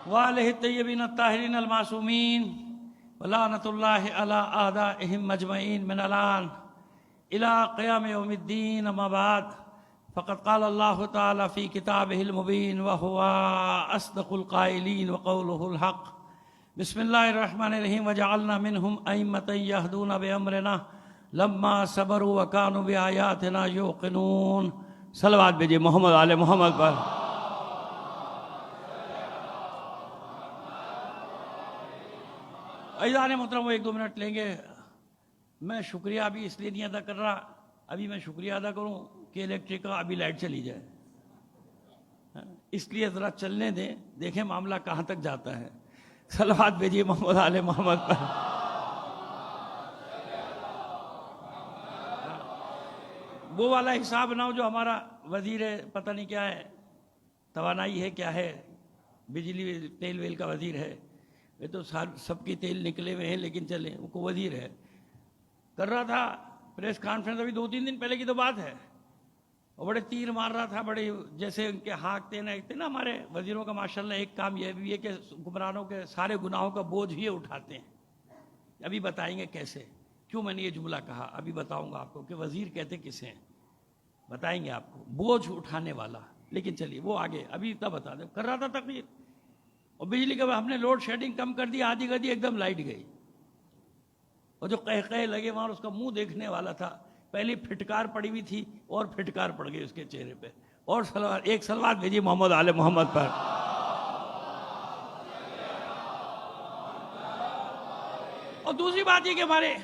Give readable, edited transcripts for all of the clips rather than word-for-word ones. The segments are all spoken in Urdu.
وآلہ الطیبین الطاہرین المعصومین ولعنۃ اللہ علی اعدائہم مجمعین من الآن الی قیام یوم الدین. اما بعد فقد قال اللہ تعالی فی کتابہ المبین وہو اصدق القائلین وقولہ الحق. بسم اللہ الرحمن الرحیم. وجعلنا منہم ائمۃ یہدون بامرنا لما صبروا وکانوا بآیاتنا یوقنون. صلوات بھیجیے محمد آل محمد پر. عزیزان محترم، وہ 1-2 منٹ لیں گے. میں شکریہ ابھی اس لیے نہیں ادا کر رہا، ابھی میں شکریہ ادا کروں کہ الیکٹرک کا ابھی لائٹ چلی جائے، اس لیے ذرا چلنے دیں، دیکھیں معاملہ کہاں تک جاتا ہے. صلوات بھیجیے محمد آل محمد پر. وہ والا حساب نہ ہو جو ہمارا وزیر ہے، پتہ نہیں کیا ہے، توانائی ہے کیا ہے، بجلی تیل ویل کا وزیر ہے. یہ تو سب کی تیل نکلے ہوئے ہیں، لیکن چلیں وہ کو وزیر ہے. کر رہا تھا پریس کانفرنس، ابھی 2-3 دن پہلے کی تو بات ہے، اور بڑے تیر مار رہا تھا، بڑے جیسے ان کے ہانکتے نا ہمارے وزیروں کا. ماشاءاللہ ایک کام یہ بھی ہے کہ حکمرانوں کے سارے گناہوں کا بوجھ ہی اٹھاتے ہیں. ابھی بتائیں گے کیسے، کیوں میں نے یہ جملہ کہا، ابھی بتاؤں گا آپ کو کہ وزیر کہتے کسے ہیں، بتائیں گے آپ کو. بوجھ اٹھانے والا. لیکن چلیے وہ آگے ابھی اتنا بتا دیں. کر رہا تھا تقریر، اور بجلی کا ہم نے لوڈ شیڈنگ کم کر دی، آدھی گدی ایک دم لائٹ گئی، اور جو قہقہے لگے وہاں اس کا منہ دیکھنے والا تھا. پہلی پھٹکار پڑی ہوئی تھی اور پھٹکار پڑ گئی اس کے چہرے پہ. اور ایک صلوات بھیجیے محمد آل محمد پر. اور دوسری بات یہ کہ ہمارے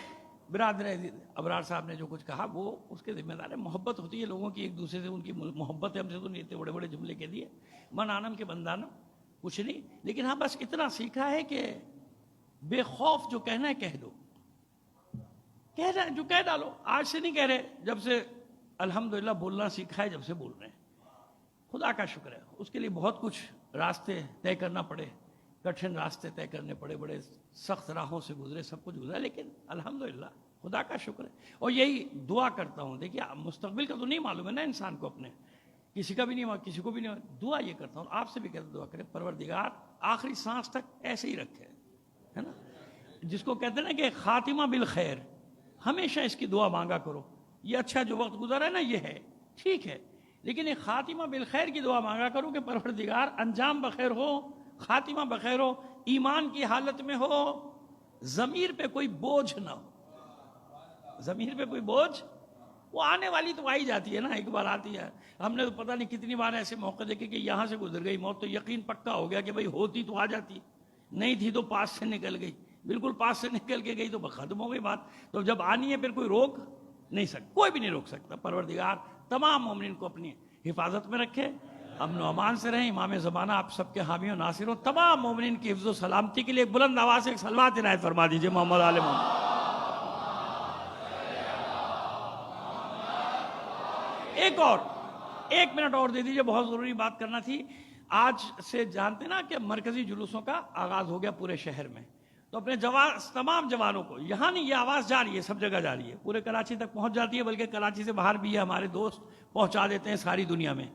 برادر ابرار صاحب نے جو کچھ کہا وہ اس کے ذمہ دار ہے. محبت ہوتی ہے لوگوں کی ایک دوسرے سے، ان کی محبت ہے. ہم سے تو نہیں اتنے بڑے بڑے جملے کہہ دیے، من آنم کے بندانم، کچھ نہیں. لیکن ہاں بس اتنا سیکھا ہے کہ بے خوف جو کہنا ہے کہہ دو، کہہ رہے ہیں جو کہہ ڈالو. آج سے نہیں کہہ رہے، جب سے الحمدللہ بولنا سیکھا ہے جب سے بول رہے ہیں. خدا کا شکر ہے. اس کے لیے بہت کچھ راستے طے کرنا پڑے، کٹھن راستے طے کرنے پڑے، بڑے سخت راہوں سے گزرے، سب کچھ گزرا، لیکن الحمدللہ خدا کا شکر ہے. اور یہی دعا کرتا ہوں. دیکھیے مستقبل کا تو نہیں معلوم ہے نا انسان کو، اپنے کسی کا بھی نہیں، کسی کو بھی نہیں. دعا یہ کرتا ہوں، آپ سے بھی کہتا ہوں، دعا کریں پروردگار آخری سانس تک ایسے ہی رکھے، ہے نا. جس کو کہتے ہیں نا کہ خاتمہ بالخیر، ہمیشہ اس کی دعا مانگا کرو. یہ اچھا جو وقت گزرا ہے نا یہ ہے ٹھیک ہے، لیکن ایک خاتمہ بالخیر کی دعا مانگا کرو کہ پروردگار انجام بخیر ہو، خاتمہ بخیر ہو، ایمان کی حالت میں ہو، ضمیر پہ کوئی بوجھ نہ ہو. ضمیر پہ کوئی بوجھ، وہ آنے والی تو آئی جاتی ہے نا، ایک بار آتی ہے. ہم نے تو پتہ نہیں کتنی بار ایسے موقع دیکھے کہ یہاں سے گزر گئی موت، تو یقین پکا ہو گیا کہ بھئی ہوتی تو آ جاتی، نہیں تھی تو پاس سے نکل گئی. بالکل پاس سے نکل کے گئی تو ختم ہو گئی بات. تو جب آنی ہے پھر کوئی روک نہیں سکتا، کوئی بھی نہیں روک سکتا. پروردگار تمام مومنین کو اپنی حفاظت میں رکھے، امن و امان سے رہیں. امام زمانہ آپ سب کے حامی و ناصر ہوں. تمام مومنین کی حفظ و سلامتی کے لیے ایک بلند آواز سے ایک صلوات عنایت فرما دیجئے محمد آل محمد. ایک منٹ اور دے دیجئے، بہت ضروری بات کرنا تھی. آج سے جانتے نا کہ مرکزی جلوسوں کا آغاز ہو گیا پورے شہر میں. تو اپنے تمام جوانوں کو، یہاں نہیں، یہ آواز جا رہی ہے، سب جگہ جا رہی ہے، پورے کراچی تک پہنچ جاتی ہے، بلکہ کراچی سے باہر بھی ہے، ہمارے دوست پہنچا دیتے ہیں ساری دنیا میں.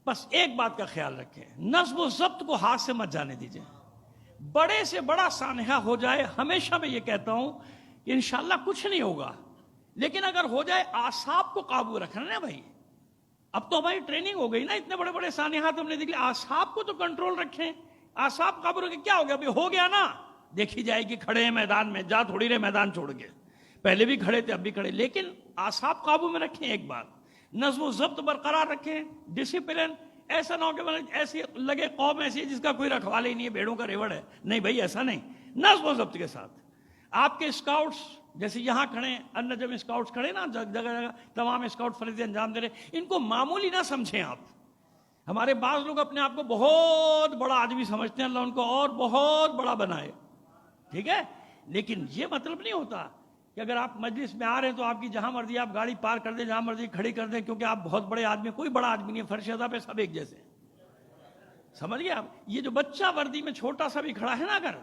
بس ایک بات کا خیال رکھیں، نظم و ضبط کو ہاتھ سے مت جانے دیجئے. بڑے سے بڑا سانحہ ہو جائے، ہمیشہ میں یہ کہتا ہوں کہ انشاءاللہ کچھ نہیں ہوگا، لیکن اگر ہو جائے اعصاب کو قابو رکھنا نا بھائی. اب تو ہماری ٹریننگ ہو گئی نا، اتنے بڑے بڑے سانحات ہم نے دیکھ لیا. اعصاب کو تو کنٹرول رکھیں، اعصاب قابو رکھیں. کیا ہو گیا ابھی، ہو گیا نا، دیکھی جائے گی. کھڑے ہیں میدان میں، جا تھوڑی رہے میدان چھوڑ کے، پہلے بھی کھڑے تھے اب بھی کھڑے. لیکن اعصاب قابو میں رکھیں. ایک بات، نظم و ضبط برقرار رکھیں، ڈسپلن. ایسا نہ ہو کہ ایسی لگے قوم ایسی ہے جس کا کوئی رکھوالا ہی نہیں ہے، بھیڑوں کا ریوڑ ہے. نہیں بھائی ایسا نہیں. نظم و ضبط کے ساتھ آپ کے اسکاؤٹس جیسے یہاں کھڑے ہیں، النجم اسکاؤٹس کھڑے نا جگہ جگہ، تمام اسکاؤٹ فریضے انجام دے رہے. ان کو معمولی نہ سمجھیں آپ. ہمارے بعض لوگ اپنے آپ کو بہت بڑا آدمی سمجھتے ہیں، اللہ ان کو اور بہت بڑا بنائے، ٹھیک ہے. لیکن یہ مطلب نہیں ہوتا کہ اگر آپ مجلس میں آ رہے ہیں تو آپ کی جہاں مرضی آپ گاڑی پار کر دیں، جہاں مرضی کھڑی کر دیں، کیونکہ آپ بہت بڑے آدمی. کوئی بڑا آدمی نہیں ہے، فرش ادا پہ سب ایک جیسے ہیں. سمجھ گئے آپ. یہ جو بچہ وردی میں چھوٹا سا بھی کھڑا ہے نا، اگر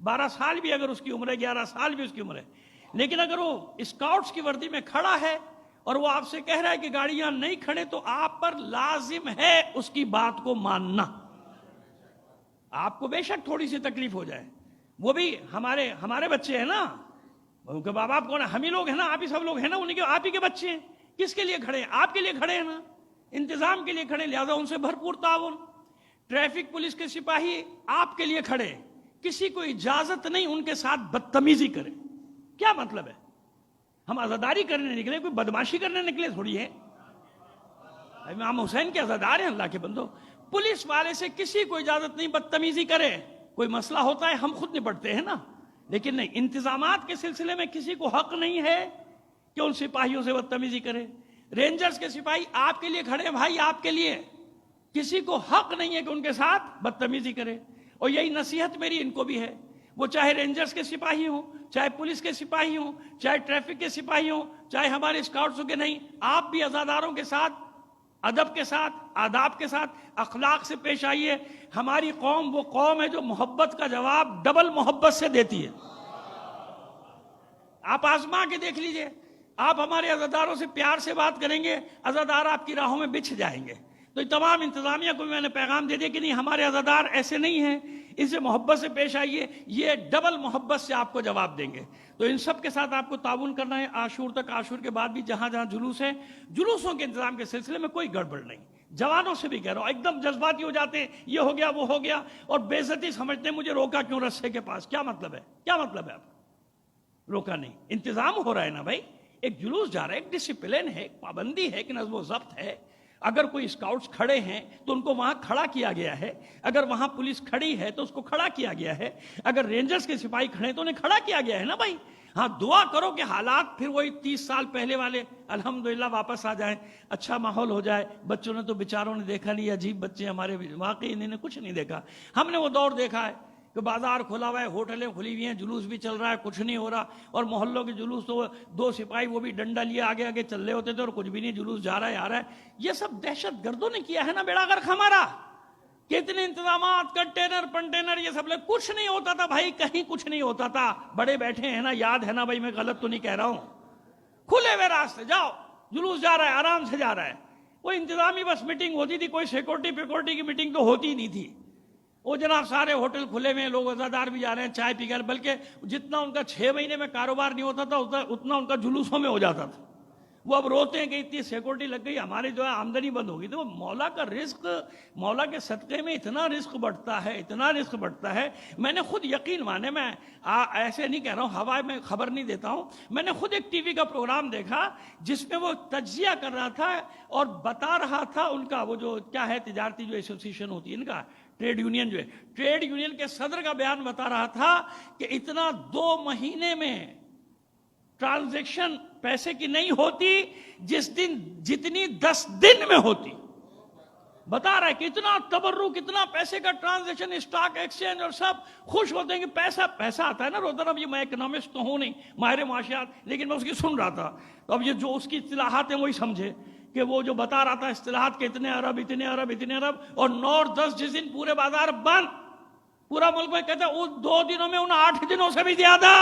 12 سال بھی اگر اس کی عمر ہے، 11 سال بھی اس کی عمر ہے، لیکن اگر وہ اسکاؤٹس کی وردی میں کھڑا ہے اور وہ آپ سے کہہ رہا ہے کہ گاڑی یہاں نہیں کھڑے، تو آپ پر لازم ہے اس کی بات کو ماننا. آپ کو بے شک تھوڑی سی تکلیف ہو جائے، وہ بھی ہمارے بچے ہیں نا، ان کے ماں باپ کون ہے؟ ہم ہی لوگ ہیں نا، آپ ہی سب لوگ ہیں نا، انہیں کے آپ ہی کے بچے ہیں، کس کے لیے کھڑے ہیں؟ آپ کے لیے کھڑے ہیں نا، انتظام کے لیے کھڑے، لہذا ان سے بھرپور تعاون۔ ٹریفک پولیس کے سپاہی آپ کے لیے کھڑے، کسی کو اجازت نہیں ان کے ساتھ بدتمیزی کرے۔ کیا مطلب ہے؟ ہم عزاداری کرنے نکلے، کوئی بدماشی کرنے نکلے تھوڑی ہے۔ امام حسین کے عزادار ہیں اللہ کے بندو، پولیس والے سے کسی کو اجازت نہیں بدتمیزی کرے۔ کوئی مسئلہ ہوتا ہے ہم خود نپٹتے ہیں نا، لیکن نہیں، انتظامات کے سلسلے میں کسی کو حق نہیں ہے کہ ان سپاہیوں سے بدتمیزی کرے۔ رینجرز کے سپاہی آپ کے لیے کھڑے بھائی، آپ کے لیے، کسی کو حق نہیں ہے کہ ان کے ساتھ بدتمیزی کرے۔ اور یہی نصیحت میری ان کو بھی ہے، وہ چاہے رینجرز کے سپاہی ہوں، چاہے پولیس کے سپاہی ہوں، چاہے ٹریفک کے سپاہی ہوں، چاہے ہمارے اسکاؤٹس کے، نہیں، آپ بھی عزاداروں کے ساتھ ادب کے ساتھ، آداب کے ساتھ، اخلاق سے پیش آئیے۔ ہماری قوم وہ قوم ہے جو محبت کا جواب ڈبل محبت سے دیتی ہے۔ آپ آزما کے دیکھ لیجئے، آپ ہمارے عزاداروں سے پیار سے بات کریں گے، عزادار آپ کی راہوں میں بچھ جائیں گے۔ تو تمام انتظامیہ کو میں نے پیغام دے دیا کہ نہیں، ہمارے عزادار ایسے نہیں ہیں، ان سے محبت سے پیش آئیے، یہ ڈبل محبت سے آپ کو جواب دیں گے۔ تو ان سب کے ساتھ آپ کو تعاون کرنا ہے عاشور تک۔ عاشور کے بعد بھی جہاں جہاں جلوس ہے، جلوسوں کے انتظام کے سلسلے میں کوئی گڑبڑ نہیں۔ جوانوں سے بھی کہہ رہا ہوں، ایک دم جذباتی ہو جاتے ہیں، یہ ہو گیا وہ ہو گیا، اور بے عزتی سمجھتے ہیں مجھے روکا کیوں رسے کے پاس؟ کیا مطلب ہے؟ کیا مطلب ہے؟ آپ روکا نہیں، انتظام ہو رہا ہے نا بھائی، ایک جلوس جا رہا ہے، ایک ڈسپلن ہے، ایک پابندی ہے، ایک نظم و ضبط ہے۔ اگر کوئی اسکاؤٹس کھڑے ہیں تو ان کو وہاں کھڑا کیا گیا ہے، اگر وہاں پولیس کھڑی ہے تو اس کو کھڑا کیا گیا ہے، اگر رینجرز کے سپاہی کھڑے ہیں تو انہیں کھڑا کیا گیا ہے نا بھائی۔ ہاں، دعا کرو کہ حالات پھر وہی 30 سال پہلے والے الحمدللہ واپس آ جائیں، اچھا ماحول ہو جائے۔ بچوں نے تو بیچاروں نے دیکھا نہیں، عجیب بچے ہمارے، واقعی انہوں نے کچھ نہیں دیکھا۔ ہم نے وہ دور دیکھا ہے کہ بازار کھلا ہوا ہے، ہوٹلیں کھلی ہوئی ہیں، جلوس بھی چل رہا ہے، کچھ نہیں ہو رہا، اور محلوں کے جلوس تو 2 سپاہی وہ بھی ڈنڈا لیے آگے آگے چل رہے ہوتے تھے، اور کچھ بھی نہیں، جلوس جا رہا ہے آ رہا ہے۔ یہ سب دہشت گردوں نے کیا ہے نا بیڑا غرق ہمارا۔ کتنے انتظامات، کنٹینر پنٹینر، یہ سب کچھ نہیں ہوتا تھا بھائی، کہیں کچھ نہیں ہوتا تھا۔ بڑے بیٹھے ہیں نا، یاد ہے نا بھائی، میں غلط تو نہیں کہہ رہا ہوں؟ کھلے ہوئے راستے، جاؤ، جلوس جا رہا ہے، آرام سے جا رہا ہے۔ وہ انتظامی بس میٹنگ ہوتی تھی، کوئی سیکورٹی کی میٹنگ تو ہوتی ہی نہیں تھی۔ وہ جناب سارے ہوٹل کھلے ہوئے ہیں، لوگ عزادار بھی جا رہے ہیں چائے پی کر، بلکہ جتنا ان کا 6 مہینے میں کاروبار نہیں ہوتا تھا اتنا ان کا جلوسوں میں ہو جاتا تھا۔ وہ اب روتے ہیں کہ اتنی سیکورٹی لگ گئی، ہماری جو ہے آمدنی بند ہوگی۔ تو مولا کا رزق، مولا کے صدقے میں اتنا رزق بڑھتا ہے، اتنا رزق بڑھتا ہے۔ میں نے خود یقین مانے، میں ایسے نہیں کہہ رہا ہوں، ہوا میں خبر نہیں دیتا ہوں، میں نے خود ایک ٹی وی کا پروگرام دیکھا جس میں وہ تجزیہ کر رہا تھا اور بتا رہا تھا ان کا وہ جو کیا ہے، تجارتی جو ایسوسیشن ہوتی ہے ان کا، ٹریڈ یونین جو ہے، ٹریڈ یونین کے صدر کا بیان بتا رہا تھا کہ اتنا 2 مہینے میں ٹرانزیکشن پیسے کی نہیں ہوتی جتنی 10 دن میں ہوتی۔ بتا رہا ہے کہ اتنا تبرک، اتنا پیسے کا ٹرانزیکشن، اسٹاک ایکسچینج، اور سب خوش ہوتے ہیں کہ پیسہ آتا ہے نا روزانہ۔ یہ میں اکنامسٹ تو ہوں نہیں، ماہر معاشیات، لیکن میں اس کی سن رہا تھا۔ تو اب یہ جو اس کی اصطلاحات ہیں وہی سمجھے کہ وہ جو بتا رہا تھا اصطلاحات کے اتنے ارب، اتنے ارب، اتنے ارب، اور 9 اور 10 جس دن پورے بازار بند، پورا ملک میں کہتا ہے ان 2 دنوں میں ان 8 دنوں سے بھی زیادہ۔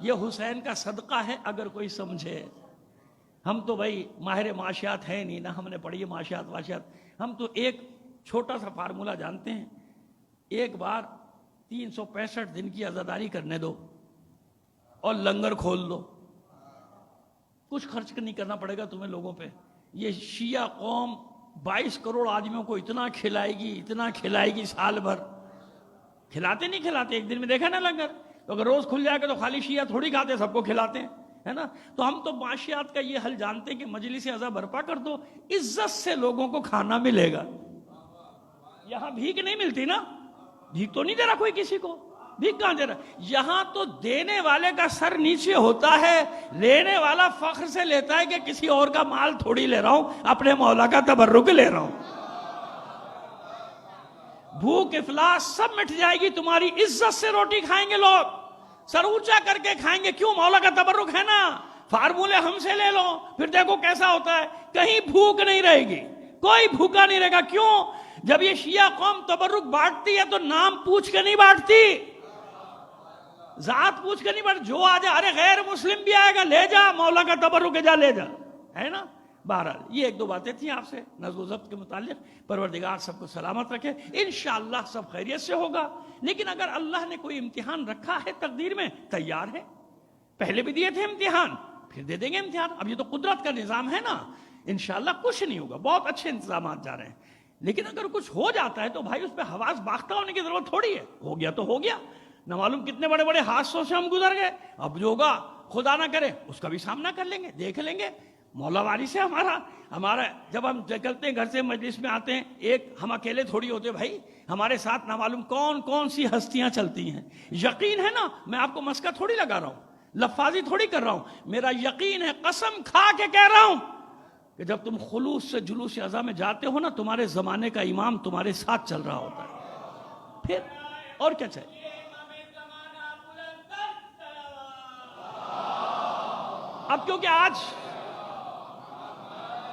یہ حسین کا صدقہ ہے اگر کوئی سمجھے۔ ہم تو بھائی ماہر معاشیات ہیں نہیں، نہ ہم نے پڑھی ہے معاشیات واشیات۔ ہم تو ایک چھوٹا سا فارمولہ جانتے ہیں، ایک بار 365 دن کی عزاداری کرنے دو اور لنگر کھول دو، کچھ خرچ نہیں کرنا پڑے گا تمہیں لوگوں پہ۔ یہ شیعہ قوم 22 کروڑ آدمیوں کو اتنا کھلائے گی سال بھر۔ کھلاتے نہیں کھلاتے، ایک دن میں دیکھا نا لنگر؟ تو اگر روز کھل جائے گا تو خالی شیعہ تھوڑی کھاتے، سب کو کھلاتے ہیں، ہے نا؟ تو ہم تو معاشیات کا یہ حل جانتے ہیں کہ مجلس عزا برپا کر دو، عزت سے لوگوں کو کھانا ملے گا۔ یہاں بھیک نہیں ملتی نا، بھیک تو نہیں دے رہا کوئی کسی کو، بھیک کہاں دے رہا؟ یہاں تو دینے والے کا سر نیچے ہوتا ہے، لینے والا فخر سے لیتا ہے کہ کسی اور کا مال تھوڑی لے رہا ہوں، اپنے مولا کا تبرک لے رہا ہوں۔ بھوک افلاس سب مٹ جائے گی، تمہاری عزت سے روٹی کھائیں گے لوگ، سر اونچا کر کے کھائیں گے۔ کیوں؟ مولا کا تبرک ہے نا۔ فارمولے ہم سے لے لو، پھر دیکھو کیسا ہوتا ہے، کہیں بھوک نہیں رہے گی، کوئی بھوکا نہیں رہے گا۔ کیوں؟ جب یہ شیعہ قوم تبرک بانٹتی ہے تو نام پوچھ کے نہیں بانٹتی، ذات پوچھ کے نہیں بانٹتی۔ جو آ جائے، ارے غیر مسلم بھی آئے گا، لے جا، مولا کا تبرک ہے، جا لے جا، ہے نا؟ بہرحال یہ ایک دو باتیں تھیں آپ سے نظم و ضبط کے متعلق. پروردگار سب کو سلامت رکھے، انشاءاللہ سب خیریت سے ہوگا. لیکن اگر اللہ نے کوئی امتحان رکھا ہے تقدیر میں، تیار ہے. پہلے بھی دیے تھے امتحان، پھر دے دیں گے امتحان. اب یہ تو قدرت کا نظام ہے نا، انشاءاللہ کچھ نہیں ہوگا. بہت اچھے انتظامات جا رہے ہیں. لیکن اگر کچھ ہو جاتا ہے تو بھائی اس پہ حواس باختہ ہونے کی ضرورت تھوڑی ہے. ہو گیا تو ہو گیا. نہ معلوم کتنے بڑے بڑے حادثوں سے ہم گزر گئے. اب جو ہوگا خدا نہ کرے اس کا بھی سامنا کر لیں گے، دیکھ لیں گے. مولا والی سے ہمارا جب ہم نکلتے ہیں گھر سے مجلس میں آتے ہیں، ایک ہم اکیلے تھوڑی ہوتے بھائی، ہمارے ساتھ نہ معلوم کون کون سی ہستیاں چلتی ہیں. یقین ہے نا، میں آپ کو مسکہ تھوڑی لگا رہا ہوں، لفاظی تھوڑی کر رہا ہوں. میرا یقین ہے، قسم کھا کے کہہ رہا ہوں کہ جب تم خلوص سے جلوس عزا میں جاتے ہو نا، تمہارے زمانے کا امام تمہارے ساتھ چل رہا ہوتا ہے. پھر اور کیا چاہیے؟ اب کیونکہ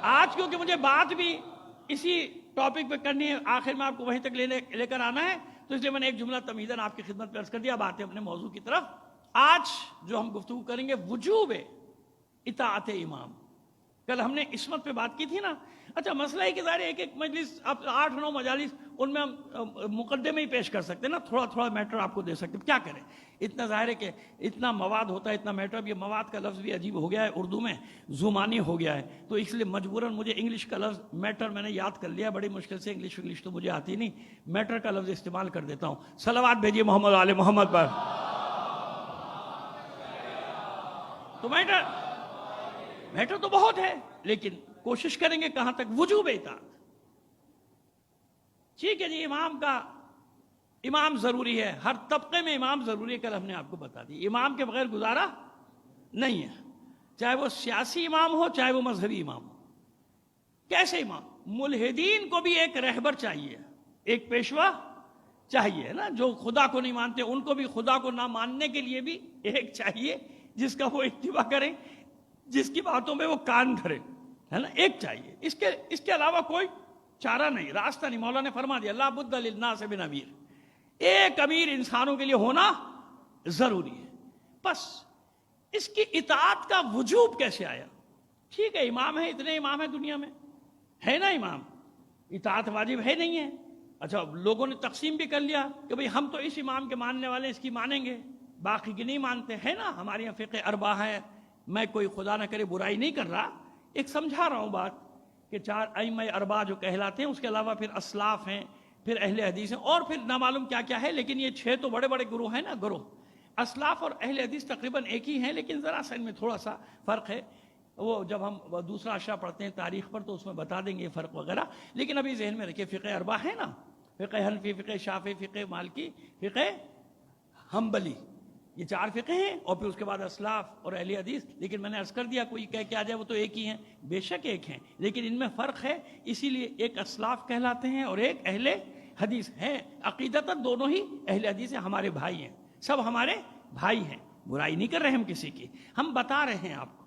آج کیونکہ مجھے بات بھی اسی ٹاپک پہ کرنی ہے، آخر میں آپ کو وہیں تک لے کر آنا ہے، تو اس لیے میں نے ایک جملہ تمہیداً آپ کی خدمت میں عرض کر دیا. اب آتے ہیں اپنے موضوع کی طرف. آج جو ہم گفتگو کریں گے وجوب اطاعت امام. کل ہم نے عصمت پہ بات کی تھی نا. اچھا مسئلہ ہے کہ ظاہر ایک ایک مجلس، اب 8-9 مجالس، ان میں ہم مقدمے ہی پیش کر سکتے ہیں نا، تھوڑا تھوڑا میٹر آپ کو دے سکتے ہیں. کیا کریں، اتنا ظاہر ہے کہ اتنا مواد ہوتا ہے، اتنا میٹر. اب یہ مواد کا لفظ بھی عجیب ہو گیا ہے، اردو میں زمانی ہو گیا ہے، تو اس لیے مجبوراً مجھے انگلش کا لفظ میٹر میں نے یاد کر لیا. بڑی مشکل سے، انگلش تو مجھے آتی نہیں، میٹر کا لفظ استعمال کر دیتا ہوں. صلوات بھیجیے محمد آل محمد پر. تو میٹر تو بہت ہے، لیکن کوشش کریں گے کہاں تک. وجوب اطاعت. ٹھیک ہے جی، امام ضروری ہے، ہر طبقے میں امام ضروری ہے. کل ہم نے آپ کو بتا دی امام کے بغیر گزارا نہیں ہے، چاہے وہ سیاسی امام ہو، چاہے وہ مذہبی امام ہو. کیسے امام؟ ملحدین کو بھی ایک رہبر چاہیے، ایک پیشوا چاہیے نا. جو خدا کو نہیں مانتے ان کو بھی خدا کو نہ ماننے کے لیے بھی ایک چاہیے جس کا وہ اتباع کریں، جس کی باتوں میں وہ کان دھرے، ہے نا. ایک چاہیے، اس کے علاوہ کوئی چارہ نہیں، راستہ نہیں. مولا نے فرما دیا لا بد للناس من امیر. ایک امیر انسانوں کے لیے ہونا ضروری ہے. بس اس کی اطاعت کا وجوب کیسے آیا؟ ٹھیک ہے امام ہے، اتنے امام ہیں دنیا میں، ہے نا امام، اطاعت واجب ہے نہیں ہے. اچھا لوگوں نے تقسیم بھی کر لیا کہ بھئی ہم تو اس امام کے ماننے والے اس کی مانیں گے، باقی کی نہیں مانتے، ہے نا. ہمارے یہاں فقہ اربعہ ہے. میں کوئی خدا نہ کرے برائی نہیں کر رہا، ایک سمجھا رہا ہوں بات کہ 4 ائمہ اربعہ جو کہلاتے ہیں، اس کے علاوہ پھر اسلاف ہیں، پھر اہل حدیث ہیں، اور پھر نہ معلوم کیا کیا ہے. لیکن یہ 6 تو بڑے بڑے گروہ ہیں نا. گروہ اسلاف اور اہل حدیث تقریباً ایک ہی ہیں، لیکن ذرا سا ان میں تھوڑا سا فرق ہے. وہ جب ہم دوسرا اشرا پڑھتے ہیں تاریخ پر تو اس میں بتا دیں گے فرق وغیرہ. لیکن ابھی ذہن میں رکھیے فقہ اربعہ ہے نا، فقہ حنفی، فقہ شافعی، فقہ مالکی، فقہ حنبلی، یہ 4 فقہ ہیں. اور پھر اس کے بعد اسلاف اور اہل حدیث. لیکن میں نے عرض کر دیا کوئی کہہ کے آ جائے وہ تو ایک ہی ہیں، بے شک ایک ہیں، لیکن ان میں فرق ہے. اسی لیے ایک اسلاف کہلاتے ہیں اور ایک اہل حدیث ہیں. عقیدتاً دونوں ہی اہل حدیث ہیں، ہمارے بھائی ہیں، سب ہمارے بھائی ہیں. برائی نہیں کر رہے ہم کسی کی، ہم بتا رہے ہیں آپ کو،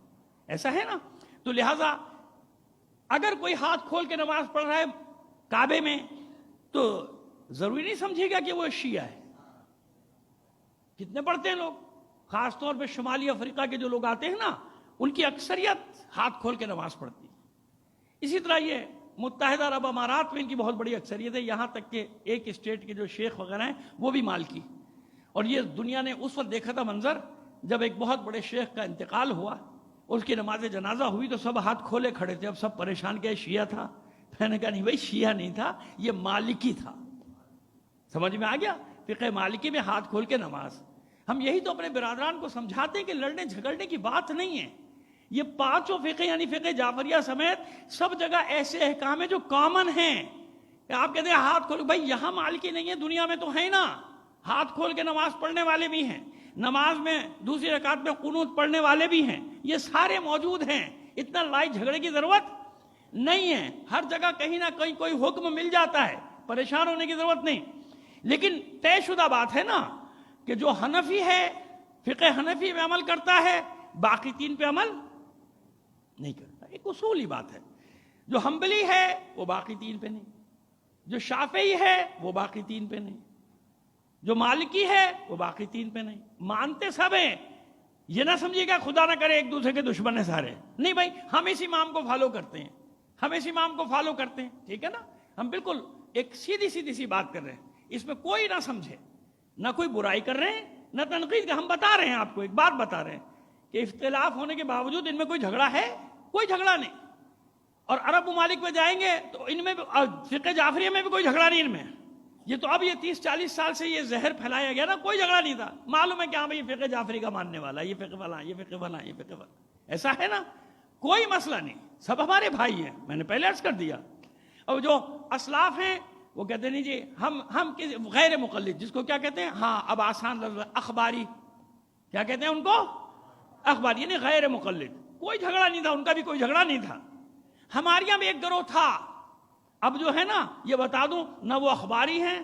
ایسا ہے نا. تو لہٰذا اگر کوئی ہاتھ کھول کے نماز پڑھ رہا ہے کعبے میں تو ضروری نہیں سمجھے گا کہ وہ شیعہ ہے. کتنے پڑھتے ہیں لوگ، خاص طور پہ شمالی افریقہ کے جو لوگ آتے ہیں نا، ان کی اکثریت ہاتھ کھول کے نماز پڑھتی ہے. اسی طرح یہ متحدہ عرب امارات میں ان کی بہت بڑی اکثریت ہے. یہاں تک کہ ایک اسٹیٹ کے جو شیخ وغیرہ ہیں وہ بھی مالکی. اور یہ دنیا نے اس وقت دیکھا تھا منظر جب ایک بہت بڑے شیخ کا انتقال ہوا، اس کی نماز جنازہ ہوئی تو سب ہاتھ کھولے کھڑے تھے. اب سب پریشان کہ شیعہ تھا. میں نے کہا نہیں بھائی، شیعہ نہیں تھا، یہ مالکی تھا. سمجھ میں آ گیا؟ فقہ مالکی میں ہاتھ کھول کے نماز. ہم یہی تو اپنے برادران کو سمجھاتے ہیں کہ لڑنے جھگڑنے کی بات نہیں ہے. یہ 5 فقہ یعنی فقہ جعفریہ سمیت سب جگہ ایسے احکام ہیں جو کامن ہیں. آپ کہتے ہیں ہاتھ کھول، بھائی یہاں مالکی نہیں ہے، دنیا میں تو ہے نا. ہاتھ کھول کے نماز پڑھنے والے بھی ہیں، نماز میں دوسری رکعت میں قنوت پڑھنے والے بھی ہیں، یہ سارے موجود ہیں. اتنا لڑائی جھگڑے کی ضرورت نہیں ہے. ہر جگہ کہیں نہ کہیں کوئی حکم مل جاتا ہے، پریشان ہونے کی ضرورت نہیں. لیکن طے شدہ بات ہے نا کہ جو حنفی ہے فقہ حنفی میں عمل کرتا ہے، باقی 3 پہ عمل نہیں کرتا. ایک اصولی بات ہے. جو حنبلی ہے وہ باقی 3 پہ نہیں، جو شافعی ہے وہ باقی 3 پہ نہیں، جو مالکی ہے وہ باقی 3 پہ نہیں. مانتے سب ہیں یہ نہ سمجھیے گا خدا نہ کرے ایک دوسرے کے دشمن ہیں سارے، نہیں بھائی، ہم اس امام کو فالو کرتے ہیں، ہم اس امام کو فالو کرتے ہیں، ٹھیک ہے نا؟ ہم بالکل ایک سیدھی سی بات کر رہے ہیں، اس میں کوئی نہ سمجھے، نہ کوئی برائی کر رہے ہیں نہ تنقید کا، ہم بتا رہے ہیں آپ کو، ایک بات بتا رہے ہیں کہ اختلاف ہونے کے باوجود ان میں کوئی جھگڑا ہے؟ کوئی جھگڑا نہیں۔ اور عرب ممالک میں جائیں گے تو ان میں فقہ جعفریہ میں بھی کوئی جھگڑا نہیں ان میں، یہ تو اب یہ 30-40 سال سے یہ زہر پھیلایا گیا نا، کوئی جھگڑا نہیں تھا، معلوم ہے کہ ہاں بھائی یہ فقہ جعفری کا ماننے والا، یہ فقہ والا، یہ فقہ والا، یہ فقہ والا، ایسا ہے نا، کوئی مسئلہ نہیں، سب ہمارے بھائی ہیں، میں نے پہلے عرض کر دیا۔ اور جو اسلاف ہیں وہ کہتے ہیں نہیں جی ہم غیر مقلد، جس کو کیا کہتے ہیں، ہاں اب آسان لفظ اخباری، کیا کہتے ہیں ان کو؟ اخباری، یعنی غیر مقلد۔ کوئی جھگڑا نہیں تھا، ان کا بھی کوئی جھگڑا نہیں تھا۔ ہمارے یہاں بھی ایک گروہ تھا، اب جو ہے نا یہ بتا دوں، نہ وہ اخباری ہیں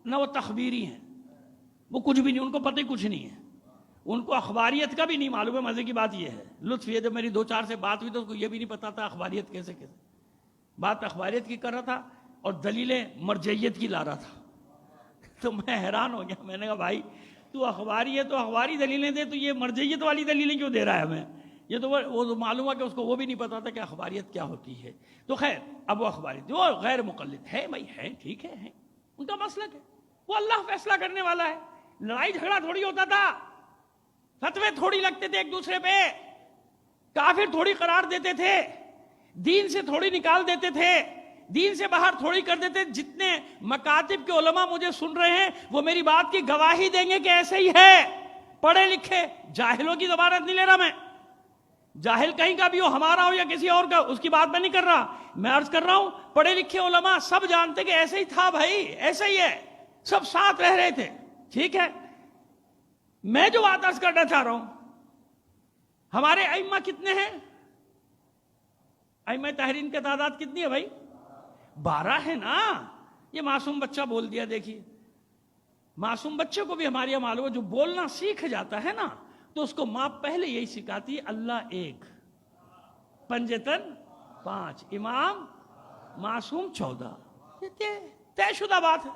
نہ وہ تخبیری ہیں، وہ کچھ بھی نہیں، ان کو پتہ ہی کچھ نہیں ہے، ان کو اخباریت کا بھی نہیں معلوم ہے۔ مزے کی بات یہ ہے، لطف یہ، جب میری 2-4 سے بات ہوئی تو اس کو یہ بھی نہیں پتا تھا اخباریت کیسے بات اخباریت کی کر رہا تھا اور دلیلیں مرجعیت کی لا رہا تھا، تو میں حیران ہو گیا، میں نے کہا بھائی تو اخباری ہے تو اخباری دلیلیں دے، تو یہ مرجعیت والی دلیلیں کیوں دے رہا ہے ہمیں؟ یہ تو وہ معلوم ہوا کہ اس کو وہ بھی نہیں پتا تھا کہ اخباریت کیا ہوتی ہے۔ تو خیر، اب وہ اخباریت جو غیر مقلد ہے بھائی ہے، ٹھیک ہے، ان کا مسلک ہے، وہ اللہ فیصلہ کرنے والا ہے، لڑائی جھگڑا تھوڑی ہوتا تھا، فتوے تھوڑی لگتے تھے ایک دوسرے پہ، کافر تھوڑی قرار دیتے تھے، دین سے تھوڑی نکال دیتے تھے، دین سے باہر تھوڑی کر دیتے۔ جتنے مکاتب کے علماء مجھے سن رہے ہیں وہ میری بات کی گواہی دیں گے کہ ایسے ہی ہے، پڑھے لکھے، جاہلوں کی ضمانت نہیں لے رہا میں، جاہل کہیں کا بھی ہو، ہمارا ہو یا کسی اور کا، اس کی بات میں نہیں کر رہا، میں عرض کر رہا ہوں پڑھے لکھے علماء سب جانتے کہ ایسے ہی تھا بھائی، ایسے ہی ہے، سب ساتھ رہ رہے تھے، ٹھیک ہے۔ میں جو بات عرض کرنا چاہ رہا ہوں، ہمارے ائمہ کتنے ہیں؟ ائمہ تحریر کی تعداد کتنی ہے بھائی؟ 12 ہے نا۔ یہ معصوم بچہ بول دیا، دیکھیے معصوم بچے کو بھی ہمارے یہاں معلوم ہے، جو بولنا سیکھ جاتا ہے نا تو اس کو ماں پہلے یہی سکھاتی ہے، اللہ ایک، پنجتن 5، امام معصوم 14، یہ طے شدہ بات ہے۔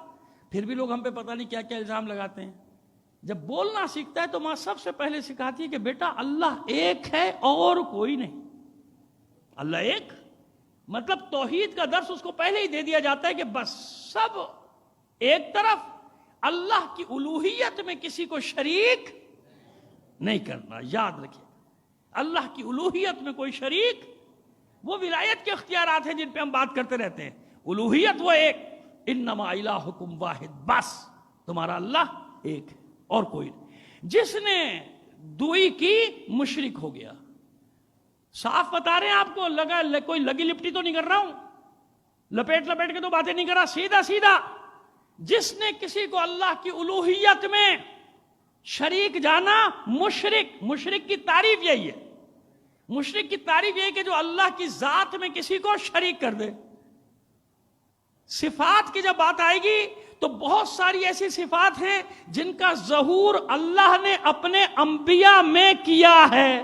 پھر بھی لوگ ہم پہ پتہ نہیں کیا کیا الزام لگاتے ہیں۔ جب بولنا سیکھتا ہے تو ماں سب سے پہلے سکھاتی ہے کہ بیٹا اللہ ایک ہے اور کوئی نہیں، اللہ ایک، مطلب توحید کا درس اس کو پہلے ہی دے دیا جاتا ہے کہ بس سب ایک طرف، اللہ کی الوہیت میں کسی کو شریک نہیں کرنا، یاد رکھیے اللہ کی الوہیت میں کوئی شریک، وہ ولایت کے اختیارات ہیں جن پہ ہم بات کرتے رہتے ہیں، الوہیت وہ ایک، انما الہکم واحد، بس تمہارا اللہ ایک ہے اور کوئی نہیں۔ جس نے دوئی کی مشرک ہو گیا، صاف بتا رہے ہیں آپ کو، کوئی لگی لپٹی تو نہیں کر رہا ہوں، لپیٹ کے تو باتیں نہیں کر رہا، سیدھا سیدھا، جس نے کسی کو اللہ کی الوہیت میں شریک جانا، مشرک کی تعریف یہی ہے، مشرک کی تعریف یہی کہ جو اللہ کی ذات میں کسی کو شریک کر دے۔ صفات کی جب بات آئے گی تو بہت ساری ایسی صفات ہیں جن کا ظہور اللہ نے اپنے انبیاء میں کیا ہے۔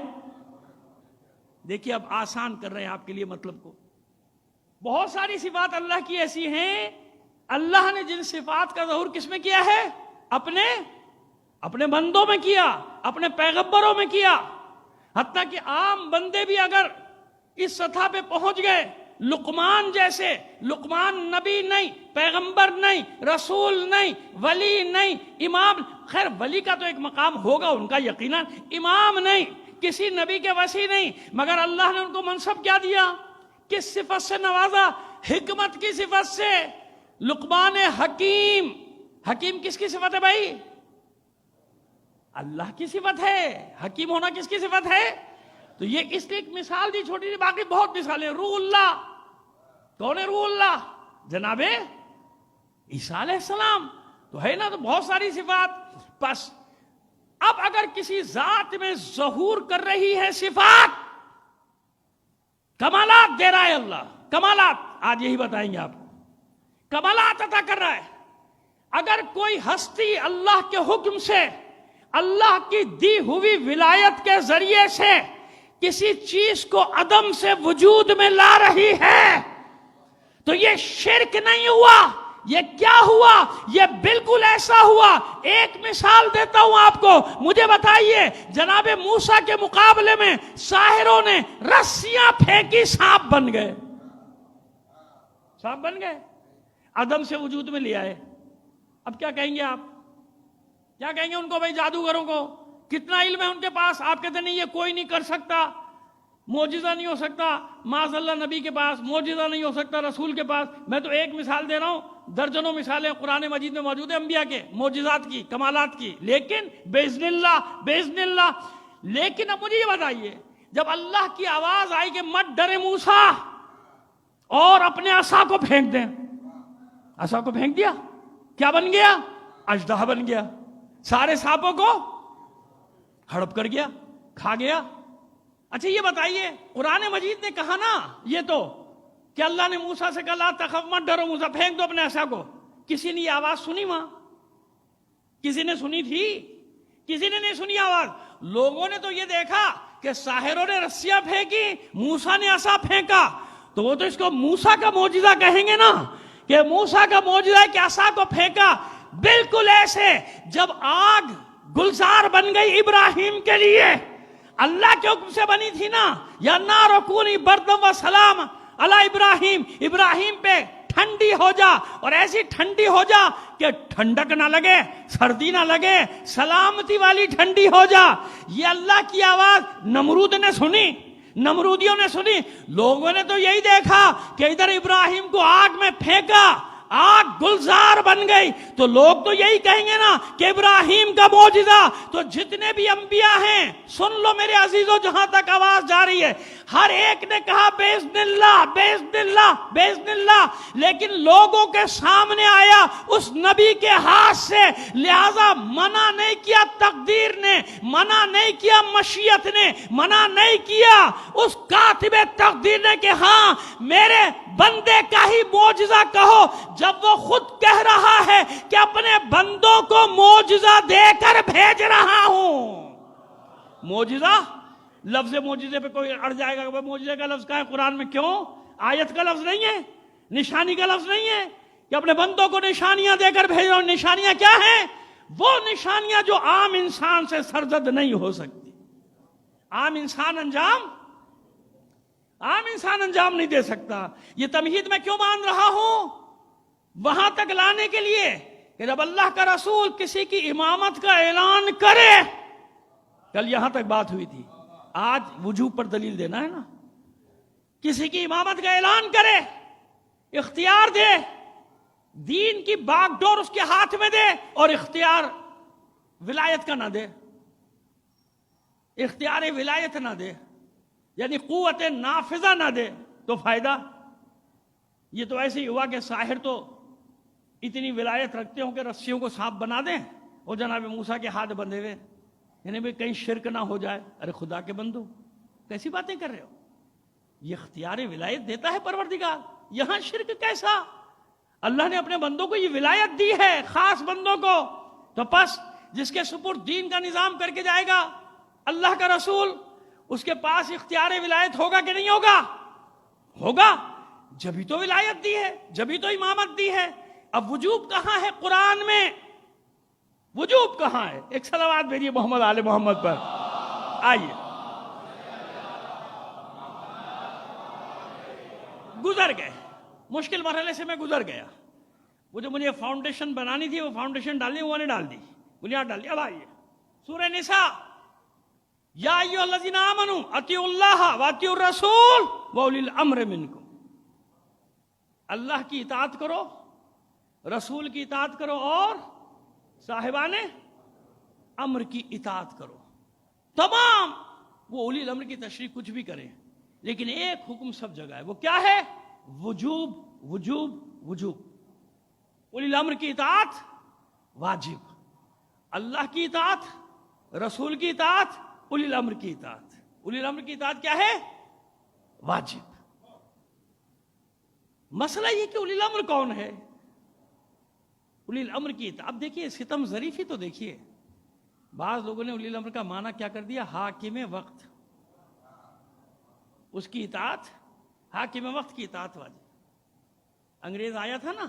دیکھیے اب آسان کر رہے ہیں آپ کے لیے مطلب کو، بہت ساری صفات اللہ کی ایسی ہیں، اللہ نے جن صفات کا ظہور کس میں کیا ہے؟ اپنے بندوں میں کیا، اپنے پیغمبروں میں کیا، حتیٰ کہ عام بندے بھی اگر اس سطح پہ پہنچ گئے، لقمان جیسے، لقمان نبی نہیں، پیغمبر نہیں، رسول نہیں، ولی نہیں، امام، خیر ولی کا تو ایک مقام ہوگا ان کا یقیناً، امام نہیں، کسی نبی کے وصی نہیں، مگر اللہ نے ان کو منصب کیا دیا؟ کس صفت سے نوازا؟ حکمت کی صفت سے۔ لقمان حکیم، حکیم کس کی صفت ہے بھائی؟ اللہ کی صفت ہے، حکیم ہونا کس کی صفت ہے؟ تو یہ اس لیے ایک مثال دی چھوٹی سی، باقی بہت مثالیں۔ روح اللہ، کون ہے روح اللہ؟ جناب عیسیٰ علیہ السلام، تو ہے نا، تو بہت ساری صفات۔ پس اب اگر کسی ذات میں ظہور کر رہی ہے صفات، کمالات دے رہا ہے اللہ، کمالات آج یہی بتائیں گے آپ کو، کمالات عطا کر رہا ہے۔ اگر کوئی ہستی اللہ کے حکم سے، اللہ کی دی ہوئی ولایت کے ذریعے سے کسی چیز کو عدم سے وجود میں لا رہی ہے تو یہ شرک نہیں ہوا، یہ کیا ہوا؟ یہ بالکل ایسا ہوا. ایک مثال دیتا ہوں آپ کو. مجھے بتائیے جناب موسیٰ کے مقابلے میں ساحروں نے رسیاں پھینکی، سانپ بن گئے. سانپ بن گئے، عدم سے وجود میں لے آئے. اب کیا کہیں گے آپ؟ کیا کہیں گے ان کو؟ بھائی جادوگروں کو کتنا علم ہے ان کے پاس. آپ کہتے ہیں نہیں یہ کوئی نہیں کر سکتا، معجزہ نہیں ہو سکتا. معاذ اللہ نبی کے پاس معجزہ نہیں ہو سکتا، رسول کے پاس. میں تو ایک مثال دے رہا ہوں، درجنوں مثالیں قرآن مجید میں موجود ہیں انبیاء کے معجزات کی، کمالات کی. لیکن باذن اللہ. لیکن اب مجھے یہ بتائیے، جب اللہ کی آواز آئی کہ مت ڈرے موسیٰ اور اپنے عصا کو پھینک دیں، عصا کو پھینک دیا، کیا بن گیا؟ اژدہا بن گیا. سارے سانپوں کو ہڑپ کر گیا، کھا گیا. اچھا یہ بتائیے، قرآن مجید نے کہا نا یہ تو کہ اللہ نے موسیٰ سے کہا لا تخف، مت ڈرو موسیٰ، پھینک دو اپنے عصا کو. کسی نے یہ آواز سنی وہاں؟ کسی نے سنی تھی؟ کسی نے نہیں سنی آواز. لوگوں نے تو یہ دیکھا کہ ساحروں نے رسیاں پھینکی، موسیٰ نے عصا پھینکا. تو وہ تو اس کو موسیٰ کا معجزہ کہیں گے نا، کہ موسیٰ کا معجزہ ہے کہ عصا کو پھینکا. بالکل ایسے جب آگ گلزار بن گئی ابراہیم کے لیے، اللہ کے حکم سے بنی تھی نا، یا نار کونی بردم و سلام علی ابراہیم، ابراہیم پہ ٹھنڈی ہو جا، اور ایسی ٹھنڈی ہو جا کہ ٹھنڈک نہ لگے، سردی نہ لگے، سلامتی والی ٹھنڈی ہو جا. یہ اللہ کی آواز نمرود نے سنی، نمرودیوں نے سنی. لوگوں نے تو یہی دیکھا کہ ادھر ابراہیم کو آگ میں پھینکا، آگ گلزار بن گئی. تو لوگ تو یہی کہیں گے نا کہ ابراہیم کا معجزہ. تو جتنے بھی انبیاء ہیں سن لو میرے عزیزو، جہاں تک آواز جا رہی ہے، ہر ایک نے کہا باذن اللہ، باذن اللہ، باذن اللہ. لیکن لوگوں کے سامنے آیا اس نبی کے ہاتھ سے، لہذا منع نہیں کیا تقدیر نے، منع نہیں کیا مشیت نے، منع نہیں کیا اس کاتب تقدیر نے کہ ہاں میرے بندے کا ہی معجزہ کہو، جب وہ خود کہہ رہا ہے کہ اپنے بندوں کو معجزہ دے کر بھیج رہا ہوں. معجزہ، لفظ معجزے پہ کوئی اڑ جائے گا کہ معجزے کا لفظ کہاں ہے قرآن میں؟ کیوں؟ آیت کا لفظ نہیں ہے، نشانی کا لفظ نہیں ہے کہ اپنے بندوں کو نشانیاں دے کر بھیج رہا ہوں. نشانیاں کیا ہیں؟ وہ نشانیاں جو عام انسان سے سرزد نہیں ہو سکتی. عام انسان انجام نہیں دے سکتا. یہ تمہید میں کیوں مان رہا ہوں؟ وہاں تک لانے کے لیے کہ جب اللہ کا رسول کسی کی امامت کا اعلان کرے، کل یہاں تک بات ہوئی تھی، آج وجوب پر دلیل دینا ہے نا. کسی کی امامت کا اعلان کرے، اختیار دے، دین کی باغ ڈور اس کے ہاتھ میں دے، اور اختیار ولایت کا نہ دے، اختیار ولایت نہ دے، یعنی قوت نافذہ نہ دے، تو فائدہ؟ یہ تو ایسے ہی ہوا کہ ساحر تو اتنی ولایت رکھتے ہوں کہ رسیوں کو سانپ بنا دیں اور جناب موسیٰ کے ہاتھ بندھے ہوئے، یعنی بھی کہیں شرک نہ ہو جائے. ارے خدا کے بندو، کیسی باتیں کر رہے ہو؟ یہ اختیار ولایت دیتا ہے پروردگار، یہاں شرک کیسا؟ اللہ نے اپنے بندوں کو یہ ولایت دی ہے، خاص بندوں کو. تو پس جس کے سپرد دین کا نظام کر کے جائے گا اللہ کا رسول، اس کے پاس اختیار ولایت ہوگا کہ نہیں ہوگا؟ ہوگا. جبھی تو ولایت دی ہے، جبھی تو امامت دی ہے. اب وجوب کہاں ہے قرآن میں؟ وجوب کہاں ہے؟ ایک صلوات بھیجیے محمد آل محمد پر. آئیے، گزر گئے، مشکل مرحلے سے میں گزر گیا. وہ جو مجھے فاؤنڈیشن بنانی تھی، وہ فاؤنڈیشن ڈالنی، وہ نے ڈال دی، بنیاد ڈال دی. اب آئیے سورہ نساء، یا ایھا الذین آمنوا اطیعوا اللہ واطیعوا الرسول واولی الامر منکم. اللہ کی اطاعت کرو، رسول کی اطاعت کرو، اور صاحبان امر کی اطاعت کرو. تمام وہ اولی الامر کی تشریح کچھ بھی کریں، لیکن ایک حکم سب جگہ ہے. وہ کیا ہے؟ وجوب، وجوب، وجوب. اولی الامر کی اطاعت واجب، اللہ کی اطاعت، رسول کی اطاعت، اولی الامر کی اطاعت. اولی الامر کی اطاعت کیا ہے؟ واجب. مسئلہ یہ کہ اولی الامر کون ہے؟ اولی الامر کی اطاعت. اب دیکھیے ستم ظریفی تو دیکھیے، بعض لوگوں نے اولی الامر کا معنی کیا کر دیا؟ حاکم وقت. اس کی اطاعت، حاکم وقت کی اطاعت واجب. انگریز آیا تھا نا،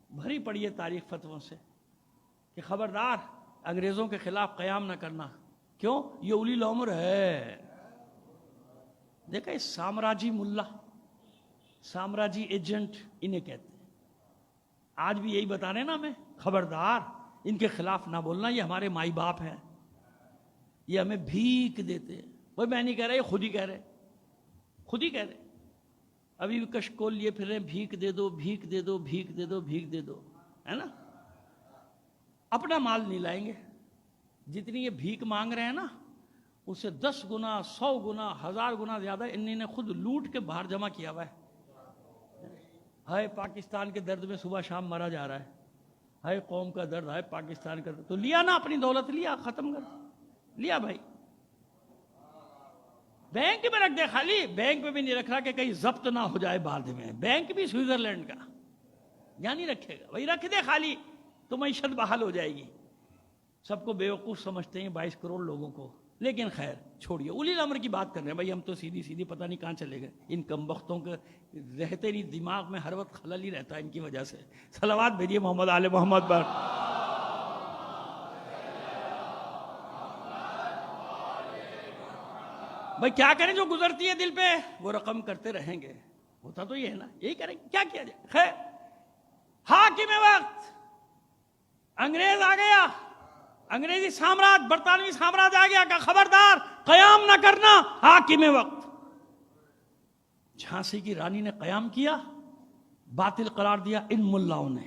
بھری پڑی ہے تاریخ فتووں سے کہ خبردار انگریزوں کے خلاف قیام نہ کرنا. کیوں؟ یہ اولی العمر ہے. دیکھا یہ سامراجی ملا، سامراجی ایجنٹ انہیں کہتے ہیں. آج بھی یہی بتا رہے ہیں نا ہمیں، خبردار ان کے خلاف نہ بولنا، یہ ہمارے مائی باپ ہیں، یہ ہمیں بھیک دیتے ہیں. وہ میں نہیں کہہ رہا، یہ خود ہی کہہ رہے، خود ہی کہہ رہے. ابھی بھی کشکول لیے پھر رہے، بھیک دے دو، بھیک دے دو، بھیک دے دو، بھیک دے دو، ہے نا. اپنا مال نہیں لائیں گے. جتنی یہ بھیک مانگ رہے ہیں نا، اس سے 10 گنا 100 گنا 1000 گنا زیادہ انہوں نے خود لوٹ کے باہر جمع کیا ہوا ہے. ہائے پاکستان کے درد میں صبح شام مرا جا رہا ہے، ہائے قوم کا درد، ہائے پاکستان کا درد. تو لیا نا، اپنی دولت لیا، ختم کر لیا بھائی. بینک میں رکھ دے خالی، بینک میں بھی نہیں رکھ رہا کہ کہیں ضبط نہ ہو جائے بعد میں. بینک بھی سوئٹزرلینڈ کا یہاں نہیں رکھے گا بھائی، رکھ دے خالی تو معیشت بحال ہو جائے گی. سب کو بیوقوف سمجھتے ہیں 22 کروڑ لوگوں کو، لیکن خیر چھوڑیے. اولی الامر کی بات کر رہے ہیں بھائی، ہم تو سیدھی سیدھی پتہ نہیں کہاں چلے گئے. ان کم بختوں کے رہتے نہیں، دماغ میں ہر وقت خلل ہی رہتا ہے ان کی وجہ سے. صلوات بھیجیے محمد آل محمد پر. بھائی کیا کریں، جو گزرتی ہے دل پہ وہ رقم کرتے رہیں گے. ہوتا تو یہ ہے نا، یہی کریں گے، کیا کیا جائے. خیر، حاکم وقت انگریز آ گیا، انگریزی سامراج، برطانوی سامراج آ گیا کہ خبردار قیام نہ کرنا. حاکم وقت جھانسی کی رانی نے قیام کیا، باطل قرار دیا ان ملاؤں نے.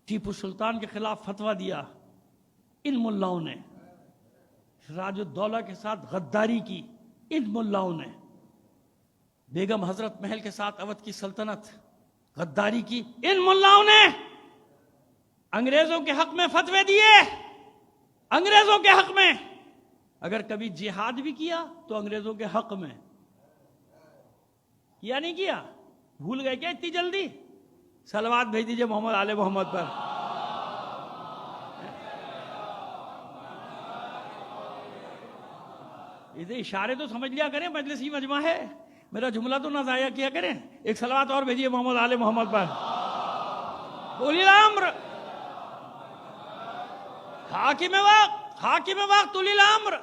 ٹیپو سلطان کے خلاف فتویٰ دیا ان ملاؤں نے. سراج الدولہ کے ساتھ غداری کی ان ملاؤں نے. بیگم حضرت محل کے ساتھ اودھ کی سلطنت غداری کی ان ملاؤں نے. انگریزوں کے حق میں فتوے دیے، انگریزوں کے حق میں. اگر کبھی جہاد بھی کیا تو انگریزوں کے حق میں کیا. نہیں کیا؟ بھول گئے کیا اتنی جلدی؟ صلوات بھیج دیجئے محمد آل محمد پر. اسے اشارے تو سمجھ لیا کریں، مجلسی مجمع ہے، میرا جملہ تو نہ ضائع کیا کریں. ایک صلوات اور بھیجیے محمد آل محمد پر. اولی الامر، حاکم وقت، حاکم وقت اولی الامر.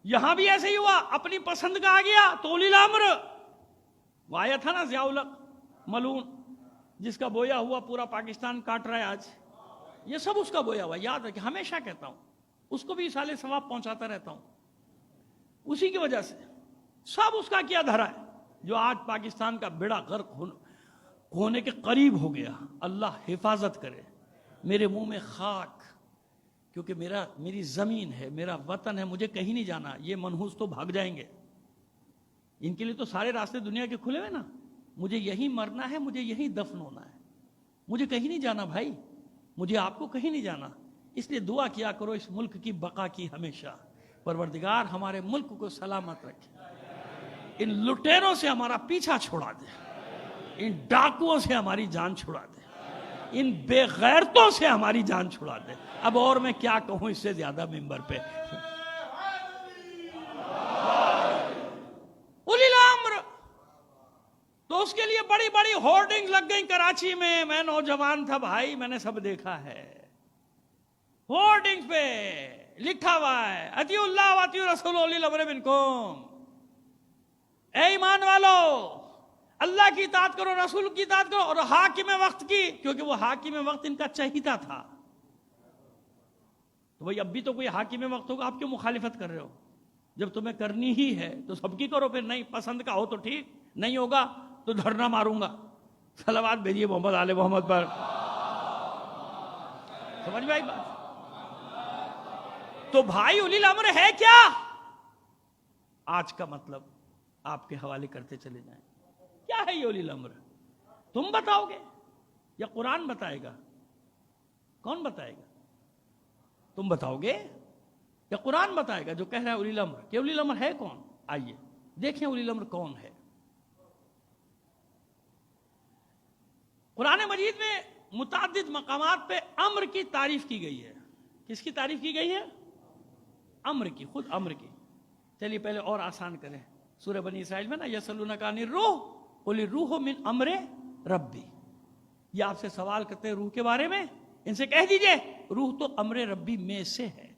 یہاں بھی ایسے ہی ہوا، اپنی پسند کا آ گیا تو اولی الامر. وہ آیا تھا نا ضیاء الحق ملعون، جس کا بویا ہوا پورا پاکستان کاٹ رہا ہے آج. یہ سب اس کا بویا ہوا. یاد رکھیں، ہمیشہ کہتا ہوں، اس کو بھی سالے ثواب پہنچاتا رہتا ہوں. اسی کی وجہ سے سب اس کا کیا دھرا ہے جو آج پاکستان کا بیڑا غرق ہونے کے قریب ہو گیا. اللہ حفاظت کرے. میرے منہ میں خاک، کیونکہ میری زمین ہے، میرا وطن ہے، مجھے کہیں نہیں جانا. یہ منحوس تو بھاگ جائیں گے، ان کے لیے تو سارے راستے دنیا کے کھلے ہوئے نا. مجھے یہیں مرنا ہے، مجھے یہیں دفن ہونا ہے، مجھے کہیں نہیں جانا بھائی، مجھے آپ کو کہیں نہیں جانا. اس لیے دعا کیا کرو اس ملک کی بقا کی ہمیشہ. پروردگار ہمارے ملک کو سلامت رکھے، ان لٹیروں سے ہمارا پیچھا چھوڑا دے، ان ڈاکوؤں سے ہماری جان چھڑا دے، ان بے غیرتوں سے ہماری جان چھڑا دے. اب اور میں کیا کہوں اس سے زیادہ ممبر پہ. اولی الامر تو اس کے لیے بڑی بڑی ہورڈنگ لگ گئی کراچی میں. میں نوجوان تھا بھائی، میں نے سب دیکھا ہے. ہورڈنگ پہ لکھا ہوا ہے اطیعوا اللہ واطیعوا رسول اولی الامر منکم. اے ایمان والو، اللہ کی اطاعت کرو، رسول کی اطاعت کرو، اور حاکم وقت کی، کیونکہ وہ حاکم وقت ان کا چہیتا تھا. تو بھئی اب بھی تو کوئی حاکم وقت ہوگا، آپ کیوں مخالفت کر رہے ہو؟ جب تمہیں کرنی ہی ہے تو سب کی کرو. پھر نہیں پسند کا ہو تو ٹھیک، نہیں ہوگا تو دھرنا ماروں گا. صلوات بھیجیے محمد آل محمد پر. سمجھ میں آئی بات؟ تو بھائی اولی الامر ہے کیا؟ آج کا مطلب آپ کے حوالے کرتے چلے جائیں. کیا ہے یہ اولی الامر؟ تم بتاؤ گے یا قرآن بتائے گا؟ کون بتائے گا؟ تم بتاؤ گے یا قرآن بتائے گا جو کہہ رہا ہے اولی الامر؟ کہ اولی الامر ہے کون؟ آئیے دیکھیں اولی الامر کون ہے. قرآن مجید میں متعدد مقامات پہ امر کی تعریف کی گئی ہے. کس کی تعریف کی گئی ہے؟ امر کی، خود امر کی. چلیے پہلے اور آسان کریں. سورہ بنی اسرائیل میں نا یسألونک عن الروح قل الروح من امر ربی. یہ آپ سے سوال کرتے ہیں روح کے بارے میں، ان سے کہہ دیجئے روح تو امر ربی میں سے ہے،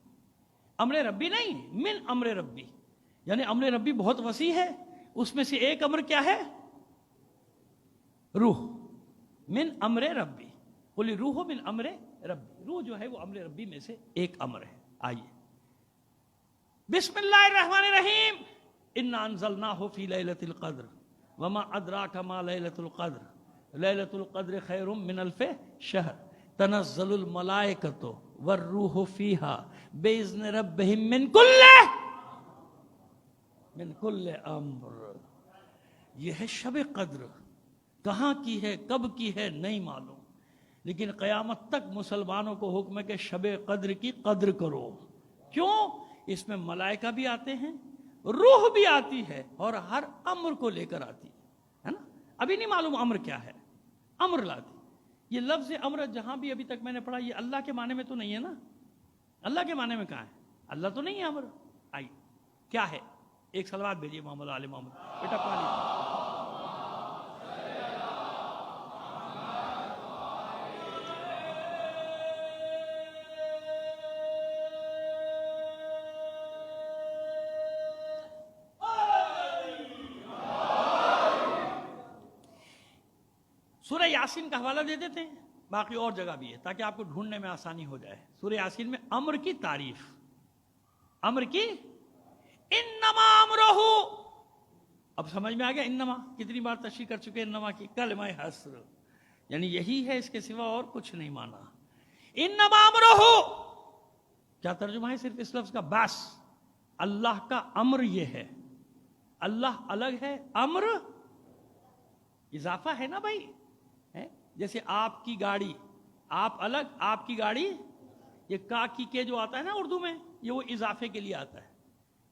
امر ربی نہیں، من امر ربی، یعنی امر ربی بہت وسیع ہے، اس میں سے ایک امر کیا ہے؟ روح، من امر ربی، قل روح من امر ربی، روح جو ہے وہ امر ربی میں سے ایک امر ہے۔ آئیے بسم اللہ الرحمن الرحیم، انا انزلناہ فی لیلۃ القدر وما ادراک ما لیلۃ القدر لیلۃ القدر خیر من الف شہر تنزل الملائکۃ والروح فیہا باذن ربہم من کل امر۔ یہ ہے شب قدر، کہاں کی ہے، کب کی ہے نہیں معلوم، لیکن قیامت تک مسلمانوں کو حکم ہے کہ شب قدر کی قدر کرو۔ کیوں؟ اس میں ملائکہ بھی آتے ہیں، روح بھی آتی ہے، اور ہر امر کو لے کر آتی ہے نا۔ ابھی نہیں معلوم امر کیا ہے، امر لاتی۔ یہ لفظ امر جہاں بھی ابھی تک میں نے پڑھا، یہ اللہ کے معنی میں تو نہیں ہے نا، اللہ کے معنی میں کہاں ہے؟ اللہ تو نہیں ہے امر۔ آئیے کیا ہے؟ ایک صلوات بھیجیے محمد آل محمد، بیٹا پانی۔ سورہ یاسین کا حوالہ دے دیتے ہیں، باقی اور جگہ بھی ہے تاکہ آپ کو ڈھونڈنے میں آسانی ہو جائے۔ سورہ یاسین میں امر کی تعریف، امر کی، انما امرہ، اب سمجھ میں آ گیا انما کتنی بار تشریح کر چکے، انما کی کلمہ حصر، یعنی یہی ہے، اس کے سوا اور کچھ نہیں مانا۔ انما امرہ کیا ترجمہ ہے صرف اس لفظ کا؟ بس اللہ کا امر یہ ہے، اللہ الگ ہے، امر اضافہ ہے نا بھائی، جیسے آپ کی گاڑی، آپ الگ، آپ کی گاڑی، یہ کا کی کے جو آتا ہے نا اردو میں، یہ وہ اضافے کے لیے آتا ہے،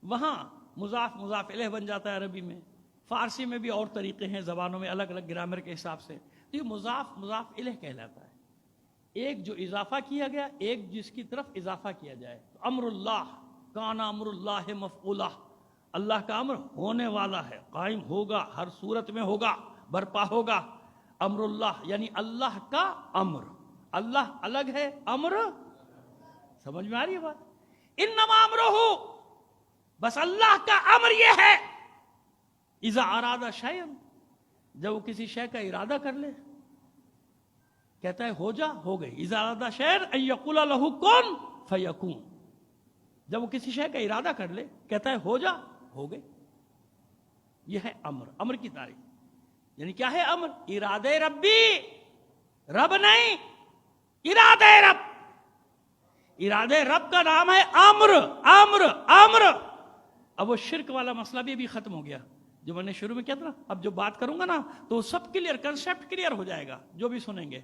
وہاں مضاف مضاف الیہ بن جاتا ہے عربی میں، فارسی میں بھی اور طریقے ہیں، زبانوں میں الگ الگ گرامر کے حساب سے، تو یہ مضاف مضاف الیہ کہلاتا ہے، ایک جو اضافہ کیا گیا، ایک جس کی طرف اضافہ کیا جائے۔ تو امر اللہ کان امر اللہ مفعولہ، اللہ کا امر ہونے والا ہے، قائم ہوگا، ہر صورت میں ہوگا، برپا ہوگا۔ امر اللہ یعنی اللہ کا امر، اللہ الگ ہے، امر، سمجھ میں آ رہی ہے بات؟ انما امرہ، بس اللہ کا امر یہ ہے، اذا اراد شیئا، جب وہ کسی شے کا ارادہ کر لے، کہتا ہے ہو جا، ہو گئی۔ اذا اراد شیئا ان یقول لہ کن فیکون، جب وہ کسی شے کا ارادہ کر لے، کہتا ہے ہو جا، ہو گئی۔ یہ ہے امر، امر کی تعریف، یعنی کیا ہے امر؟ ارادے ربی، رب نہیں، ارادے رب، ارادے رب کا نام ہے امر، امر، امر۔ اب وہ شرک والا مسئلہ بھی ابھی ختم ہو گیا جو میں نے شروع میں کیا تھا نا، اب جو بات کروں گا نا تو سب کلیئر، کنسیپٹ کلیئر ہو جائے گا جو بھی سنیں گے۔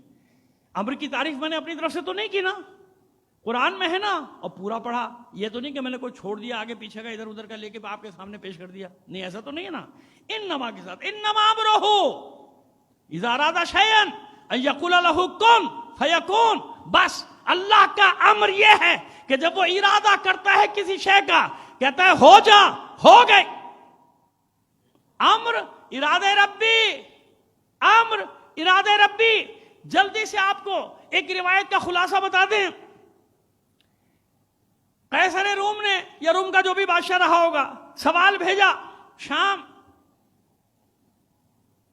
امر کی تعریف میں نے اپنی طرف سے تو نہیں کی نا، قرآن میں ہے نا، اور پورا پڑھا، یہ تو نہیں کہ میں نے کوئی چھوڑ دیا آگے پیچھے کا، ادھر ادھر کا لے کے آپ کے سامنے پیش کر دیا، نہیں، ایسا تو نہیں ہے نا۔ انما کے ساتھ انما امرہ اذا اراد شیئا ان یقول لہ کن فیکون، بس اللہ کا امر یہ ہے کہ جب وہ ارادہ کرتا ہے کسی شے کا، کہتا ہے ہو جا، ہو گئے۔ امر ارادہ ربی، امر ارادہ ربی۔ جلدی سے آپ کو ایک روایت کا خلاصہ بتا دیں، قیصر روم نے، یا روم کا جو بھی بادشاہ رہا ہوگا، سوال بھیجا شام،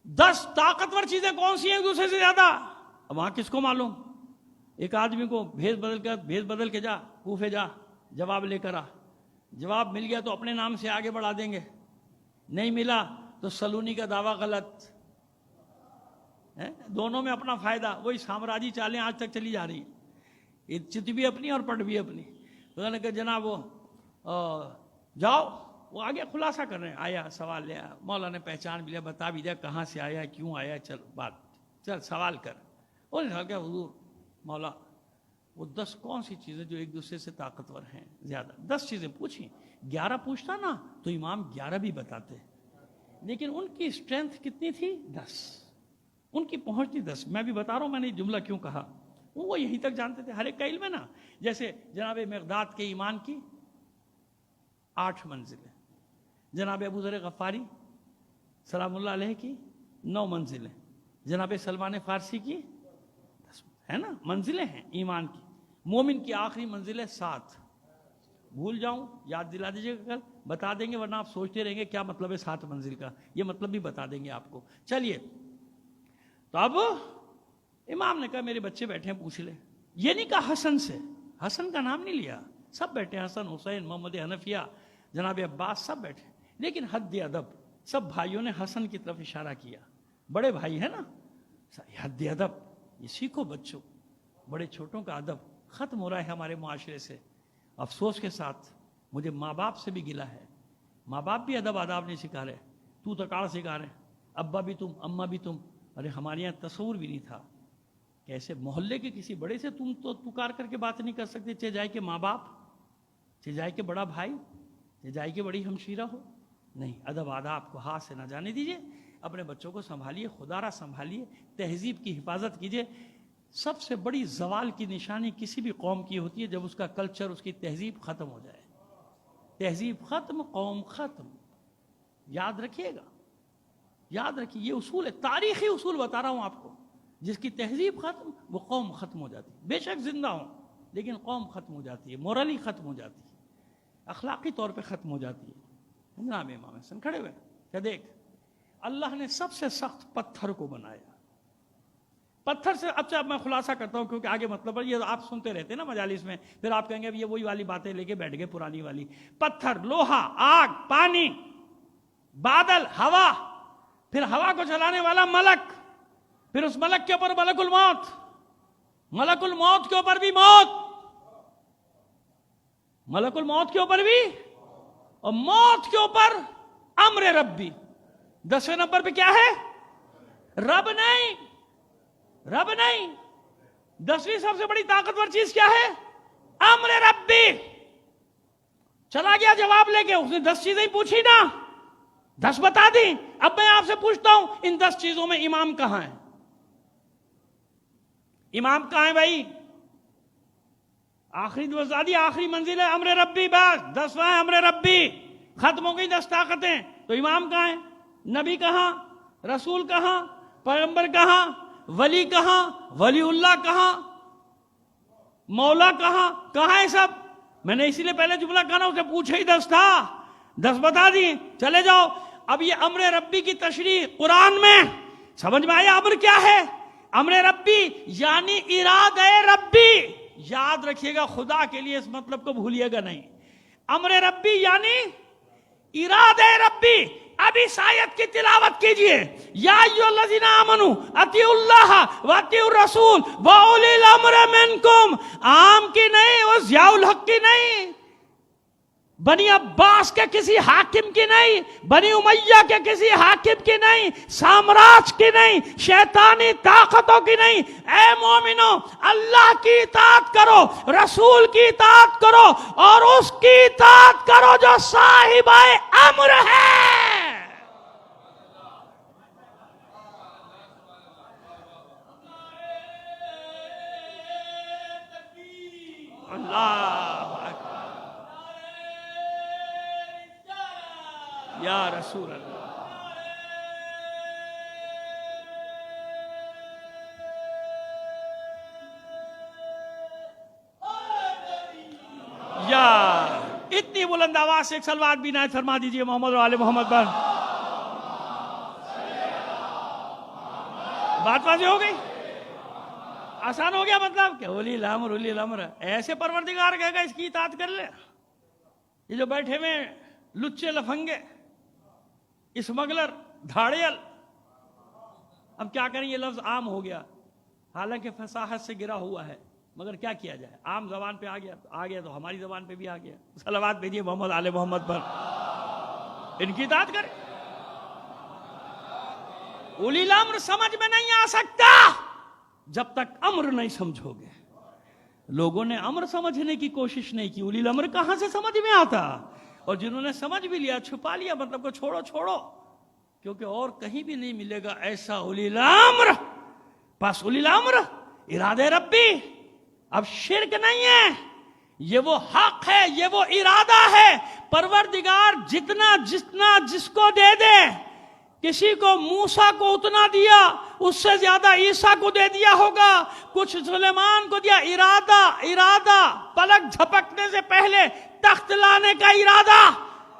10 طاقتور چیزیں کون سی ہیں ایک دوسرے سے زیادہ؟ اب وہاں کس کو معلوم؟ ایک آدمی کو بھیس بدل کے جا، کوفے جا، جواب لے کر آ، جواب مل گیا تو اپنے نام سے آگے بڑھا دیں گے، نہیں ملا تو سلونی کا دعویٰ غلط، دونوں میں اپنا فائدہ، وہی سامراجی چالیں آج تک چلی جا رہی ہیں، چت بھی اپنی اور پٹ بھی اپنی۔ انہوں نے کہا جناب وہ جاؤ، وہ آگے خلاصہ کر رہے ہیں، آیا سوال لیا، مولا نے پہچان بھی لیا، بتا بھی دیا کہاں سے آیا، کیوں آیا، چل بات، چل سوال کر۔ انہوں نے کہا کہ حضور مولا وہ 10 کون سی چیزیں جو ایک دوسرے سے طاقتور ہیں زیادہ، 10 چیزیں پوچھیں، 11 پوچھتا نا تو امام 11 بھی بتاتے، لیکن ان کی اسٹرینتھ کتنی تھی؟ 10، ان کی پہنچ تھی 10۔ میں بھی بتا رہا ہوں میں نے یہ جملہ کیوں کہا، وہ یہیں تک جانتے تھے، ہر ایک کا علم ہے نا۔ جیسے جناب مقداد کے ایمان کی 8 منزلیں، جناب ابو ذر غفاری سلام اللہ علیہ کی 9 منزلیں، جناب سلمان فارسی کی ہے نا, منزلیں ہیں ایمان کی. مومن کی آخری منزل ہے 7. بھول جاؤں یاد دلا دیجیے گا, کل بتا دیں گے, ورنہ آپ سوچتے رہیں گے کیا مطلب ہے 7 منزل کا. یہ مطلب بھی بتا دیں گے آپ کو. چلیے, تو اب امام نے کہا میرے بچے بیٹھے ہیں, پوچھ لیں. یہ نہیں کہا حسن سے, حسن کا نام نہیں لیا, سب بیٹھے, حسن, حسین, محمد حنفیہ, جناب عباس, سب بیٹھے. لیکن حد ادب, سب بھائیوں نے حسن کی طرف اشارہ کیا. بڑے بھائی ہیں نا, حد ادب, یہ سیکھو بچوں. بڑے چھوٹوں کا ادب ختم ہو رہا ہے ہمارے معاشرے سے. افسوس کے ساتھ مجھے ماں باپ سے بھی گلہ ہے. ماں باپ بھی ادب آداب نہیں سکھا رہے, تو تکاڑ سکھا رہے, ابا بھی تم, اماں بھی تم. ارے ہمارے یہاں تصور بھی نہیں تھا, کیسے محلے کے کسی بڑے سے تم تو پکار کر کے بات نہیں کر سکتے, چاہے جائے کہ ماں باپ, چاہے جائے کہ بڑا بھائی, چاہے جائے کہ بڑی ہمشیرہ ہو. نہیں, ادب آداب کو ہاتھ سے نہ جانے دیجیے. اپنے بچوں کو سنبھالیے, خدا را سنبھالیے, تہذیب کی حفاظت کیجیے. سب سے بڑی زوال کی نشانی کسی بھی قوم کی ہوتی ہے جب اس کا کلچر, اس کی تہذیب ختم ہو جائے. تہذیب ختم, قوم ختم. یاد رکھیے گا, یاد رکھیے, یہ اصول ہے, تاریخی اصول بتا رہا ہوں آپ کو. جس کی تہذیب ختم, وہ قوم ختم ہو جاتی ہے. بے شک زندہ ہوں, لیکن قوم ختم ہو جاتی ہے, مورلی ختم ہو جاتی ہے, اخلاقی طور پہ ختم ہو جاتی ہے. جناب امام حسن کھڑے ہوئے کہ دیکھ, اللہ نے سب سے سخت پتھر کو بنایا. پتھر سے, اب میں خلاصہ کرتا ہوں کیونکہ آگے مطلب ہے, یہ آپ سنتے رہتے ہیں نا مجالس میں, پھر آپ کہیں گے یہ وہی والی باتیں لے کے بیٹھ گئے پرانی والی. پتھر, لوہا, آگ, پانی, بادل, ہوا, پھر ہوا کو چلانے والا ملک, پھر اس ملک کے اوپر ملک الموت, ملک الموت کے اوپر بھی موت, ملک الموت کے اوپر بھی, اور موت کے اوپر امر ربی. 10ویں نمبر پہ کیا ہے؟ رب نہیں, رب نہیں. 10ویں سب سے بڑی طاقتور چیز کیا ہے؟ امر ربی. چلا گیا جواب لے کے, اس نے 10 چیزیں پوچھی نا, 10 بتا دی. اب میں آپ سے پوچھتا ہوں, ان 10 چیزوں میں امام کہاں ہے؟ امام کہاں ہے بھائی؟ آخری دوزادی, آخری منزل ہے امر ربی. بس 10واں ہے امر ربی, ختم ہو گئی 10 طاقتیں. تو امام کہاں ہے؟ نبی کہاں؟ رسول کہاں؟ پیغمبر کہاں؟ ولی کہاں؟ ولی اللہ کہاں؟ مولا کہاں؟ کہاں ہے سب؟ میں نے اسی لیے پہلے جملہ کہا نا, اسے پوچھے ہی 10 تھا, 10 بتا دی. چلے جاؤ. اب یہ امر ربی کی تشریح قرآن میں سمجھ میں آیا. امر کیا ہے؟ امر ربی یعنی ارادہ ربی. یاد رکھیے گا, خدا کے لیے اس مطلب کو بھولیے گا نہیں. امر ربی یعنی ارادہ ربی. اب اس آیت کی تلاوت کیجئے, یا ایھا الذین آمنوا اطیعوا اللہ واطیعوا الرسول واولی الامر منکم. عام کی نہیں, وہ ضیاء الحق کی نہیں, بنی عباس کے کسی حاکم کی نہیں, بنی امیہ کے کسی حاکم کی نہیں, سامراج کی نہیں, شیطانی طاقتوں کی نہیں. اے مومنو, اللہ کی اطاعت کرو, رسول کی اطاعت کرو, اور اس کی اطاعت کرو جو صاحب امر ہے. اللہ یا رسول اللہ. یا اتنی بلند آواز سے ایک صلوات بھی نائت فرما دیجئے محمد و آل محمد پر. بات واضح ہو گئی, آسان ہو گیا. مطلب کہ اولی الامر, اولی الامر ایسے پروردگار کہے گا اس کی اطاعت کر لے. یہ جو بیٹھے ہوئے لچے لفنگے, اسمگلر, دھاڑیل, اب کیا کریں, یہ لفظ عام ہو گیا, حالانکہ فصاحت سے گرا ہوا ہے, مگر کیا کیا جائے, عام زبان پہ آ گیا تو ہماری زبان پہ بھی آ گیا. صلوات بھیجیے محمد آل محمد پر, ان کی اطاعت کریں. اولی الامر سمجھ میں نہیں آ سکتا جب تک امر نہیں سمجھو گے. لوگوں نے امر سمجھنے کی کوشش نہیں کی, اولی الامر کہاں سے سمجھ میں آتا. اور جنہوں نے سمجھ بھی لیا, چھپا لیا, مطلب کو چھوڑو, کیونکہ اور کہیں بھی نہیں ملے گا ایسا اولی الامر. بس اولی الامر ارادہ ربی. اب شرک نہیں ہے, یہ وہ حق ہے, یہ وہ ارادہ ہے. پروردگار جتنا جس کو دے دے, کسی کو موسیٰ کو اتنا دیا، اس سے زیادہ عیسیٰ کو دے دیا ہوگا، کچھ سلیمان کو دیا۔ ارادہ پلک جھپکنے سے پہلے تخت لانے کا ارادہ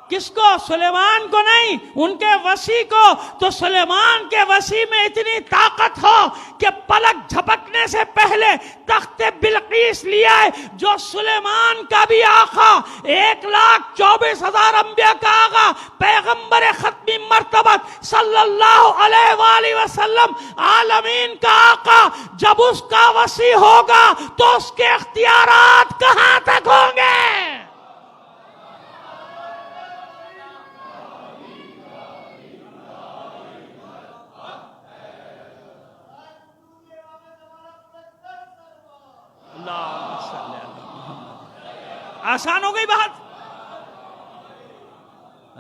کس کو؟ سلیمان کو نہیں، ان کے وسیع کو۔ تو سلیمان کے وسیع میں اتنی طاقت ہو کہ پلک جھپکنے سے پہلے تخت بلقیس لیا ہے، جو سلیمان کا بھی آقا، 1,24,000 انبیاء کا آقا، پیغمبر ختمی مرتبت صلی اللہ علیہ وآلہ وسلم، عالمین کا آقا، جب اس کا وسیع ہوگا تو اس کے اختیارات کہاں تک ہوں گے؟ آسان ہو گئی بات؟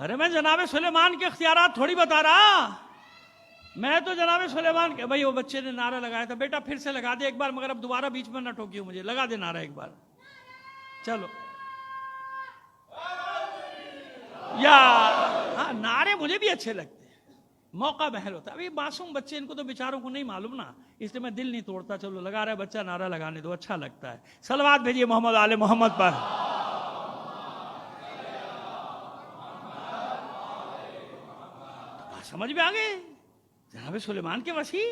ارے میں جناب سلیمان کے اختیارات تھوڑی بتا رہا، میں تو جناب سلیمان کے بھائی وہ بچے نے نعرہ لگایا تھا، بیٹا پھر سے لگا دے ایک بار، مگر اب دوبارہ بیچ میں نہ ٹوکیو مجھے، لگا دے نعرہ ایک بار، چلو یا ہاں نعرے مجھے بھی اچھے لگتے ہیں، موقع محل ہوتا ہے۔ ابھی معصوم بچے ان کو تو بیچاروں کو نہیں معلوم نا، اس لیے میں دل نہیں توڑتا، چلو لگا رہا ہے بچہ نعرہ لگانے دو، اچھا لگتا ہے۔ صلوات بھیجیے محمد آل محمد پر۔ سمجھ میں آگئے جناب سلیمان کے وسیع،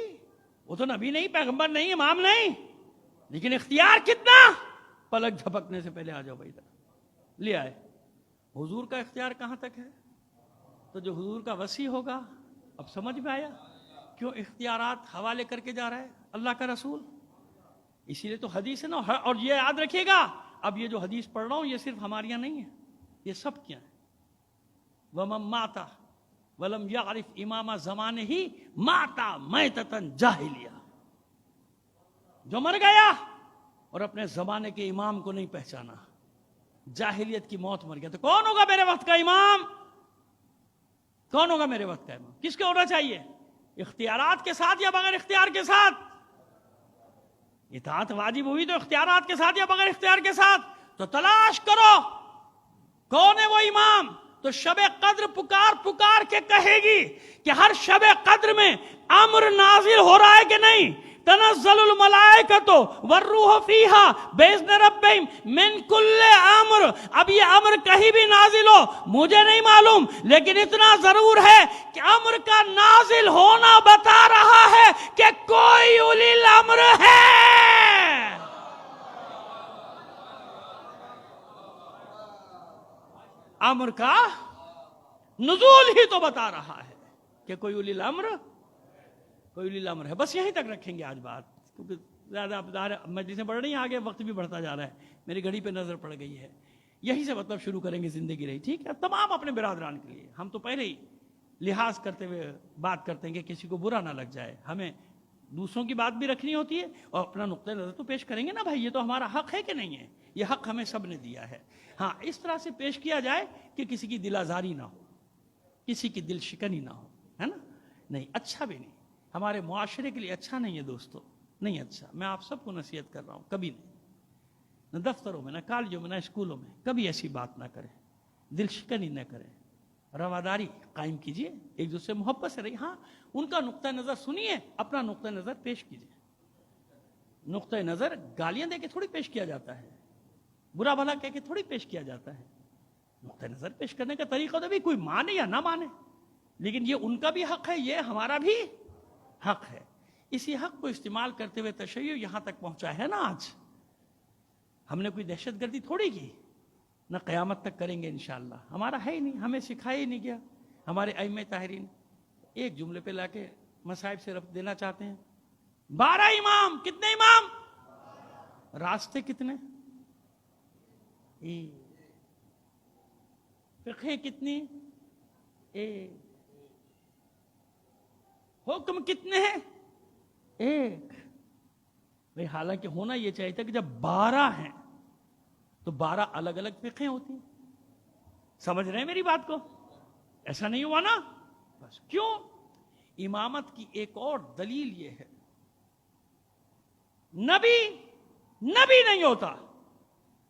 وہ تو نبی نہیں، پیغمبر نہیں، امام نہیں، لیکن اختیار کتنا؟ پلک جھپکنے سے پہلے آ جاؤ بھائی، لے آئے۔ حضور کا اختیار کہاں تک ہے؟ تو جو حضور کا وسیع ہوگا، اب سمجھ میں آیا کیوں اختیارات حوالے کر کے جا رہا ہے اللہ کا رسول؟ اسی لیے تو حدیث ہے نا، اور یہ یاد رکھیے گا، اب یہ جو حدیث پڑھ رہا ہوں یہ صرف ہماریاں نہیں ہیں، یہ سب کیا ہیں۔ وَمَن مَاتَ وَلَمْ يَعْرِفْ إِمَامَ زَمَانِهِ مَاتَ مَيْتَةً جَاهِلِيَّةً، جو مر گیا اور اپنے زمانے کے امام کو نہیں پہچانا، جاہلیت کی موت مر گیا۔ تو کون ہوگا میرے وقت کا امام؟ کون ہوگا میرے وقت کا امام؟ کس کے ہونا چاہیے؟ اختیارات کے ساتھ یا بغیر اختیار کے ساتھ؟ اطاعت واجب ہوئی تو اختیارات کے ساتھ یا بغیر اختیار کے ساتھ؟ تو تلاش کرو کون ہے وہ امام۔ تو شب قدر پکار کے کہے گی کہ ہر شب قدر میں امر نازل ہو رہا ہے کہ نہیں؟ تنزل الملائکۃ والروح فیہا باذن ربہم من کل امر۔ اب یہ امر کہیں بھی نازل ہو مجھے نہیں معلوم، لیکن اتنا ضرور ہے کہ امر کا نازل ہونا بتا رہا ہے کہ کوئی اولی الامر ہے۔ امر کا نزول ہی تو بتا رہا ہے کہ کوئی اولی الامر ہے۔ بس یہیں تک رکھیں گے آج بات، کیونکہ زیادہ مجلسیں بڑھ رہی ہیں، آگے وقت بھی بڑھتا جا رہا ہے، میری گھڑی پہ نظر پڑ گئی ہے۔ یہی سے مطلب شروع کریں گے زندگی رہی، ٹھیک ہے؟ تمام اپنے برادران کے لیے ہم تو پہلے ہی لحاظ کرتے ہوئے بات کرتے ہیں کہ کسی کو برا نہ لگ جائے، ہمیں دوسروں کی بات بھی رکھنی ہوتی ہے اور اپنا نقطہ نظر تو پیش کریں گے نا بھائی، یہ تو ہمارا حق ہے کہ نہیں ہے؟ یہ حق ہمیں سب نے دیا ہے۔ ہاں اس طرح سے پیش کیا جائے کہ کسی کی دل آزاری نہ ہو، کسی کی دل شکنی نہ ہو، ہے نا؟ نہیں، اچھا بھی نہیں، ہمارے معاشرے کے لیے اچھا نہیں ہے دوستو، نہیں اچھا۔ میں آپ سب کو نصیحت کر رہا ہوں، کبھی نہیں، نہ دفتروں میں، نہ کالجوں میں، نہ اسکولوں میں کبھی ایسی بات نہ کریں، دل شکنی نہ کریں، رواداری قائم کیجئے، ایک دوسرے محبت سے رہی۔ ہاں ان کا نقطہ نظر سنیے، اپنا نقطہ نظر پیش کیجئے۔ نقطہ نظر گالیاں دے کے تھوڑی پیش کیا جاتا ہے، برا بھلا کہہ کے تھوڑی پیش کیا جاتا ہے۔ نقطہ نظر پیش کرنے کا طریقہ تو بھی کوئی مانے یا نہ مانے، لیکن یہ ان کا بھی حق ہے، یہ ہمارا بھی حق ہے۔ اسی حق کو استعمال کرتے ہوئے تشیع یہاں تک پہنچا ہے نا آج۔ ہم نے کوئی دہشت گردی تھوڑی کی، نہ قیامت تک کریں گے انشاءاللہ، ہمارا ہے ہی نہیں، ہمیں سکھایا ہی نہیں گیا۔ ہمارے ائمہ طاہرین ایک جملے پہ لا کے مصائب سے ربط دینا چاہتے ہیں۔ 12 امام، کتنے امام؟ راستے کتنے؟ فقہ کتنی؟ ایک۔ حکم کتنے ہیں؟ ایک۔ بھئی حالانکہ ہونا یہ چاہیے تھا کہ جب 12 ہیں تو 12 الگ الگ فقہیں ہوتی ہیں۔ سمجھ رہے ہیں میری بات کو؟ ایسا نہیں ہوا نا؟ بس کیوں؟ امامت کی ایک اور دلیل یہ ہے، نبی نہیں ہوتا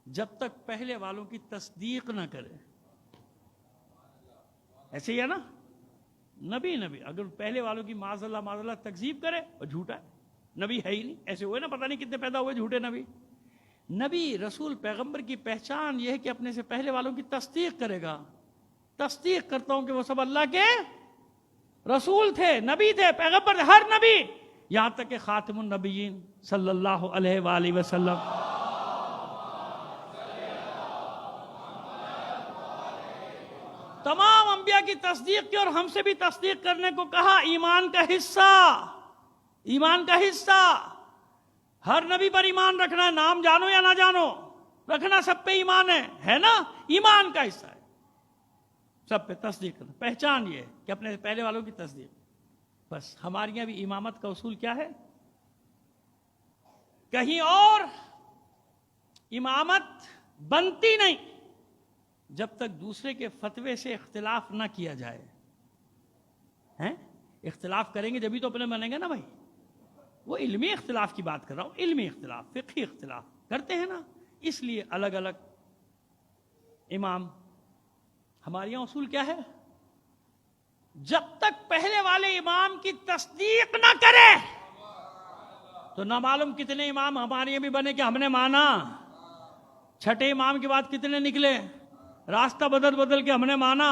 جب تک پہلے والوں کی تصدیق نہ کرے۔ ایسے ہی ہے نا؟ نبی اگر پہلے والوں کی معاذ اللہ تکذیب کرے اور جھوٹا ہے، نبی ہے ہی نہیں. ایسے ہوئے نا پتہ نہیں کتنے پیدا ہوئے جھوٹے نبی رسول پیغمبر کی پہچان یہ ہے کہ اپنے سے پہلے والوں کی تصدیق کرے گا. تصدیق کرتا ہوں کہ وہ سب اللہ کے رسول تھے، نبی تھے، پیغمبر تھے، ہر نبی، یہاں تک کہ خاتم النبیین صلی اللہ علیہ وآلہ وسلم. تمام انبیاء کی تصدیق کی اور ہم سے بھی تصدیق کرنے کو کہا. ایمان کا حصہ ہر نبی پر ایمان رکھنا ہے، نام جانو یا نہ جانو، رکھنا سب پہ ایمان ہے نا، ایمان کا حصہ ہے سب پہ تصدیق کرنا. پہچان یہ ہے کہ اپنے پہلے والوں کی تصدیق. بس ہمارے یہاں بھی امامت کا اصول کیا ہے؟ کہیں اور امامت بنتی نہیں جب تک دوسرے کے فتوے سے اختلاف نہ کیا جائے. اختلاف کریں گے جبھی تو اپنے بنیں گے نا بھائی. وہ علمی اختلاف کی بات کر رہا ہوں، علمی اختلاف، فقہی اختلاف کرتے ہیں نا، اس لیے الگ الگ امام. ہمارے یہاں اصول کیا ہے؟ جب تک پہلے والے امام کی تصدیق نہ کرے تو نہ معلوم کتنے امام ہمارے یہاں بھی بنے کہ ہم نے مانا. چھٹے امام کے بعد کتنے نکلے، راستہ بدل کے ہم نے مانا.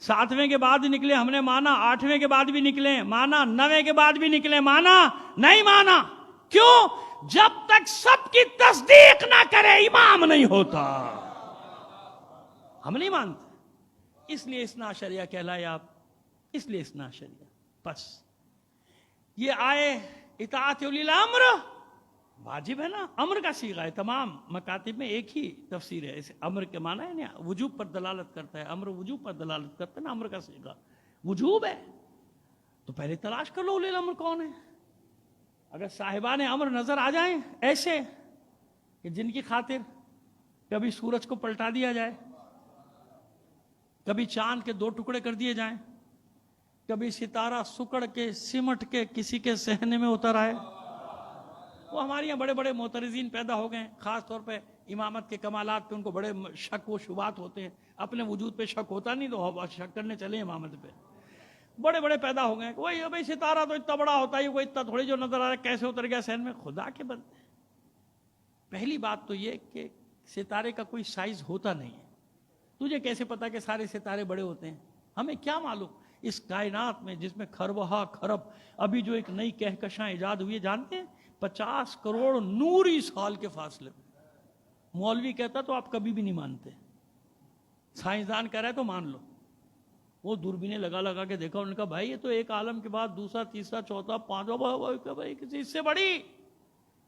7ویں کے بعد نکلے ہم نے مانا، 8ویں کے بعد بھی نکلے مانا، 9ویں کے بعد بھی نکلے مانا، نہیں مانا. کیوں؟ جب تک سب کی تصدیق نہ کرے امام نہیں ہوتا. ہم نہیں مانتے، اس لیے اثنا عشریہ کہلائے آپ، اس لیے اثنا عشریہ. بس یہ آئے اطاعت اولی الامر واجب ہے نا، امر کا صیغہ ہے. تمام مکاتب میں ایک ہی تفسیر ہے. اس امر کے معنی ہے نا وجوب پر دلالت کرتا ہے، امر وجوب پر دلالت کرتا ہے نا. امر کا صیغہ وجوب ہے تو پہلے تلاش کر لو اولی الامر کون ہے. اگر صاحبان امر نظر آ جائیں ایسے کہ جن کی خاطر کبھی سورج کو پلٹا دیا جائے، کبھی چاند کے 2 ٹکڑے کر دیے جائیں، کبھی ستارہ سکڑ کے سمٹ کے کسی کے صحنے میں اتر آئے. وہ ہمارے یہاں بڑے بڑے معترضین پیدا ہو گئے، خاص طور پہ امامت کے کمالات پہ ان کو بڑے شک و شبہات ہوتے ہیں. اپنے وجود پہ شک ہوتا نہیں تو شک کرنے چلے امامت پہ. بڑے بڑے پیدا ہو گئے کہ وہی بھائی ستارہ تو اتنا بڑا ہوتا ہے، کوئی اتنا تھوڑی جو نظر آ رہا ہے کیسے اتر گیا صحن میں. خدا کے بندے، پہلی بات تو یہ کہ ستارے کا کوئی سائز ہوتا نہیں ہے. تجھے کیسے پتا کہ سارے ستارے بڑے ہوتے ہیں؟ ہمیں کیا معلوم؟ اس کائنات میں جس میں خربہ خرب ابھی جو ایک نئی کہکشاں ایجاد ہوئی ہے، جانتے ہیں 50 کروڑ نوری سال کے فاصلے میں. مولوی کہتا تو آپ کبھی بھی نہیں مانتے، سائنسدان کہہ رہا ہے تو مان لو. وہ دوربینیں لگا کے دیکھا، انہوں نے کہا بھائی یہ تو ایک عالم کے بعد دوسرا، تیسرا، چوتھا، پانچواں، بھائی اس سے بڑی،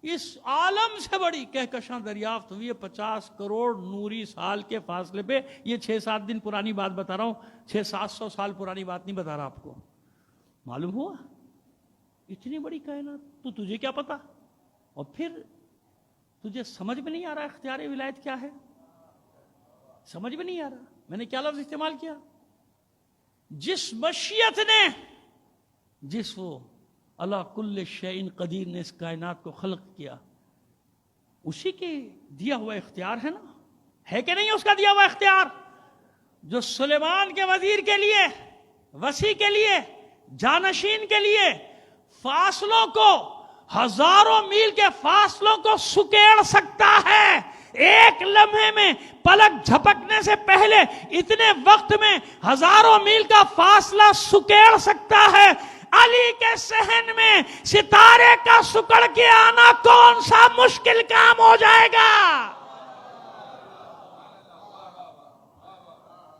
اس عالم سے بڑی کہکشاں دریافت ہوئی ہے 50 کروڑ نوری سال کے فاصلے پہ. یہ 6-7 دن پرانی بات بتا رہا ہوں، 600-700 سال پرانی بات نہیں بتا رہا آپ کو. معلوم ہوا اتنی بڑی کائنات، تو تجھے کیا پتا؟ اور پھر تجھے سمجھ میں نہیں آ رہا اختیار ولایت کیا ہے؟ سمجھ میں نہیں آ رہا. میں نے کیا لفظ استعمال کیا؟ جس مشیت نے، جس وہ اللہ کل شیء قدیر نے اس کائنات کو خلق کیا، اسی کے دیا ہوا اختیار ہے نا، ہے کہ نہیں اس کا دیا ہوا اختیار؟ جو سلیمان کے وزیر کے لیے، وسیع کے لیے، جانشین کے لیے فاصلوں کو، ہزاروں میل کے فاصلوں کو سکیڑ سکتا ہے، ایک لمحے میں پلک جھپکنے سے پہلے اتنے وقت میں ہزاروں میل کا فاصلہ سکیڑ سکتا ہے. علی کے صحن میں ستارے کا سکڑ کے آنا کون سا مشکل کام ہو جائے گا؟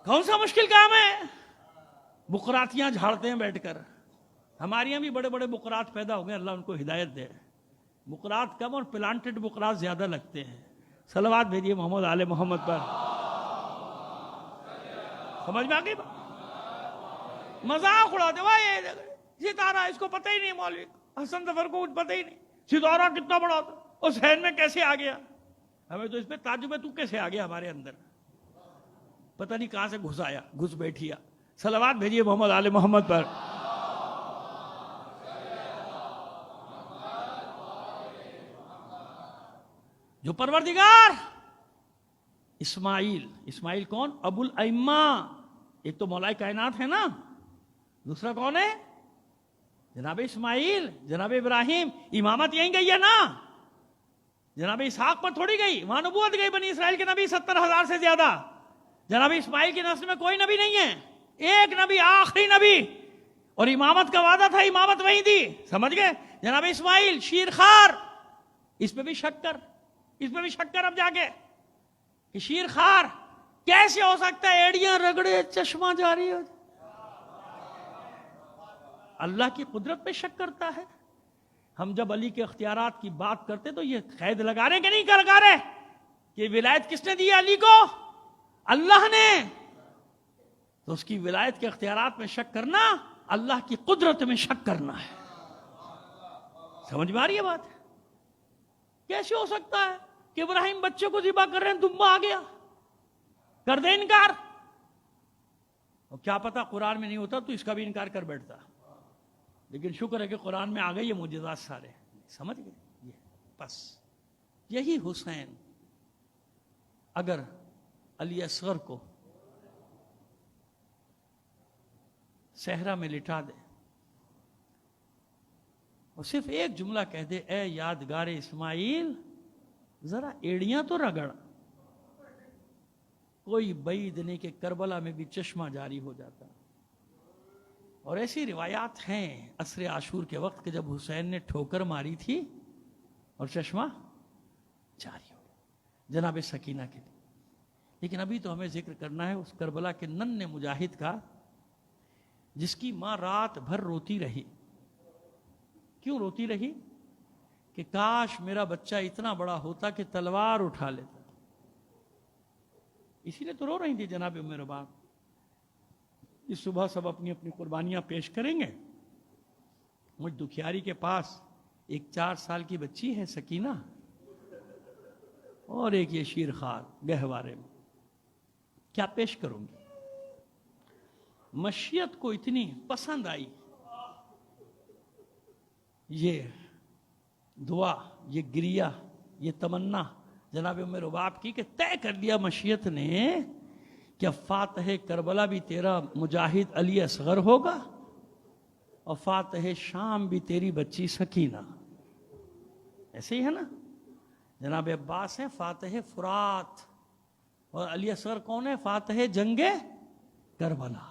کون سا مشکل کام ہے؟ بقراتیاں جھاڑتے ہیں بیٹھ کر. ہمارے یہاں بھی بڑے بڑے بقرات پیدا ہو گئے، اللہ ان کو ہدایت دے. بقرات کم اور پلانٹڈ بقرات زیادہ لگتے ہیں. صلوات بھیجیے محمد آل محمد پر. سمجھ میں آ گئی بات؟ مذاق اڑاتے بھائی ستارہ اس کو پتہ ہی نہیں، مولوی حسن ظفر کو پتہ ہی نہیں ستارہ کتنا بڑا تھا، اس ذہن میں کیسے آ گیا؟ ہمیں تو اس پہ تعجب ہے، تو کیسے آ گیا ہمارے اندر؟ پتہ نہیں کہاں سے گھس آیا، گھس بیٹھیا. صلوات بھیجیے محمد آل محمد پر. جو پروردگار اسماعیل کون؟ ابو الائمہ، ایک تو مولا کائنات ہے نا، دوسرا کون ہے؟ جناب اسماعیل، جناب ابراہیم. امامت یہیں گئی ہے نا، جناب اسحاق پر تھوڑی گئی، وہاں نبوت گئی. بنی اسرائیل کے نبی 70,000 سے زیادہ. جناب اسماعیل کی نسل میں کوئی نبی نہیں ہے، ایک نبی، آخری نبی، اور امامت کا وعدہ تھا، امامت وہیں دی. سمجھ گئے؟ جناب اسماعیل شیرخوار، اس پہ بھی شک کر، اس پہ بھی شک کر اب جا کے کہ شیرخوار کیسے ہو سکتا ہے؟ ایڑیاں رگڑے چشمہ جاری ہو. اللہ کی قدرت پہ شک کرتا ہے. ہم جب علی کے اختیارات کی بات کرتے تو یہ قید لگا رہے کہ نہیں لگا رہے کہ ولایت کس نے دی علی کو؟ اللہ نے. تو اس کی ولایت کے اختیارات میں شک کرنا اللہ کی قدرت میں شک کرنا ہے. سمجھ میں آ رہی ہے بات؟ کیسے ہو سکتا ہے کہ ابراہیم بچے کو ذبح کر رہے ہیں، دمبا آ گیا، کر دے انکار. اور کیا پتا قرآن میں نہیں ہوتا تو اس کا بھی انکار کر بیٹھتا. لیکن شکر ہے کہ قرآن میں آ گئے یہ معجزات سارے. سمجھ گئے؟ یہ بس یہی حسین اگر علی اصغر کو صحرا میں لٹا دے اور صرف ایک جملہ کہہ دے، اے یادگار اسماعیل ذرا ایڑیاں تو رگڑ، کوئی بعید نہیں کہ کربلا میں بھی چشمہ جاری ہو جاتا. اور ایسی روایات ہیں عصر عاشور کے وقت کہ جب حسین نے ٹھوکر ماری تھی اور چشمہ جاری ہو گیا جناب سکینہ کے لیے. لیکن ابھی تو ہمیں ذکر کرنا ہے اس کربلا کے ننھے مجاہد کا جس کی ماں رات بھر روتی رہی. کیوں روتی رہی؟ کہ کاش میرا بچہ اتنا بڑا ہوتا کہ تلوار اٹھا لیتا. اسی لیے تو رو رہی تھی جناب ام رباب. اس صبح سب اپنی اپنی قربانیاں پیش کریں گے. مجھ دکھیاری کے پاس ایک 4 سال کی بچی ہے سکینہ، اور ایک یہ شیرخوار گہوارے میں. کیا پیش کروں گی؟ مشیت کو اتنی پسند آئی یہ دعا، یہ گریہ، یہ تمنا جناب ام رباب کی کہ طے کر لیا مشیت نے کہ فاتح کربلا بھی تیرا مجاہد علی اصغر ہوگا اور فاتح شام بھی تیری بچی سکینہ. ایسے ہی ہے نا؟ جناب عباس ہیں فاتح فرات اور علی اصغر کون ہے؟ فاتح جنگ کربلا.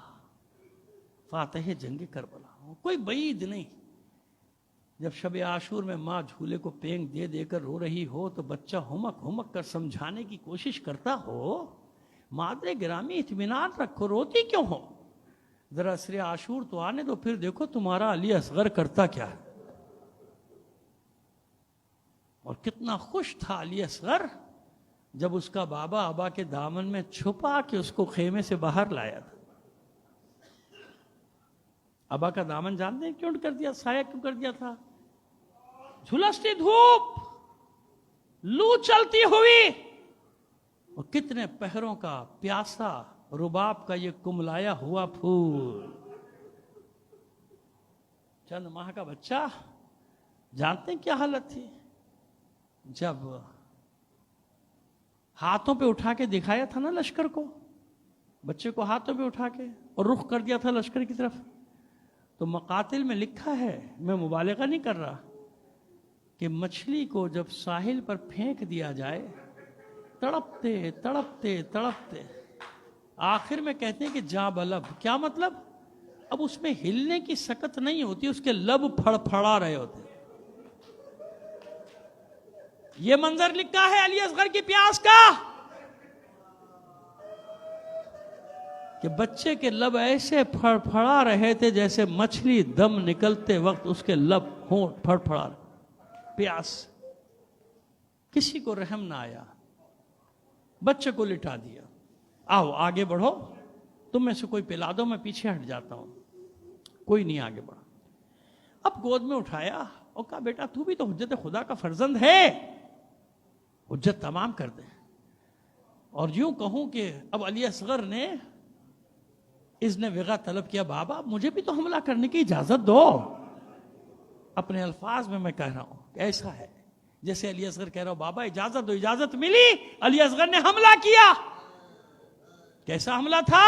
فاتح جنگ کربلا کوئی بعید نہیں. جب شب عاشور میں ماں جھولے کو پینگ دے دے کر رو رہی ہو تو بچہ ہمک ہمک کر سمجھانے کی کوشش کرتا ہو، مادر گرامی اطمینان رکھو، روتی کیوں ہو؟ ذرا عصر عاشور تو آنے دو، پھر دیکھو تمہارا علی اصغر کرتا کیا ہے. اور کتنا خوش تھا علی اصغر جب اس کا بابا ابا کے دامن میں چھپا کے اس کو خیمے سے باہر لایا تھا. ابا کا دامن جانتے ہیں کیوں کر دیا؟ سایہ کیوں کر دیا تھا؟ جھلستی دھوپ، لو چلتی ہوئی، اور کتنے پہروں کا پیاسا رباب کا یہ کملایا ہوا پھول. چند ماہ کا بچہ، جانتے ہیں کیا حالت تھی؟ جب ہاتھوں پہ اٹھا کے دکھایا تھا نا لشکر کو، بچے کو ہاتھوں پہ اٹھا کے اور رخ کر دیا تھا لشکر کی طرف، تو مقاتل میں لکھا ہے، میں مبالغہ نہیں کر رہا، کہ مچھلی کو جب ساحل پر پھینک دیا جائے تڑپتے تڑپتے تڑپتے آخر میں کہتے ہیں کہ جاں بلب. کیا مطلب؟ اب اس میں ہلنے کی سکت نہیں ہوتی، اس کے لب پھڑ پھڑا رہے ہوتے. یہ منظر لکھا ہے علی اصغر کی پیاس کا کہ بچے کے لب ایسے پھڑ پھڑا رہے تھے جیسے مچھلی دم نکلتے وقت اس کے لب ہونٹ پھڑ پھڑا رہے. پیاس. کسی کو رحم نہ آیا، بچے کو لٹا دیا. آؤ آگے بڑھو، تم میں سے کوئی پلا دو، میں پیچھے ہٹ جاتا ہوں. کوئی نہیں آگے بڑھا. اب گود میں اٹھایا اور کہا بیٹا تو بھی تو حجت خدا کا فرزند ہے، حجت تمام کر دے. اور یوں کہوں کہ اب علی اصغر نے اذن وغا طلب کیا، بابا مجھے بھی تو حملہ کرنے کی اجازت دو. اپنے الفاظ میں کہہ رہا ہوں کہ ایسا ہے جیسے علی اصغر کہہ رہا ہوں بابا اجازت دو. اجازت ملی، علی اصغر نے حملہ کیا. کیسا حملہ تھا؟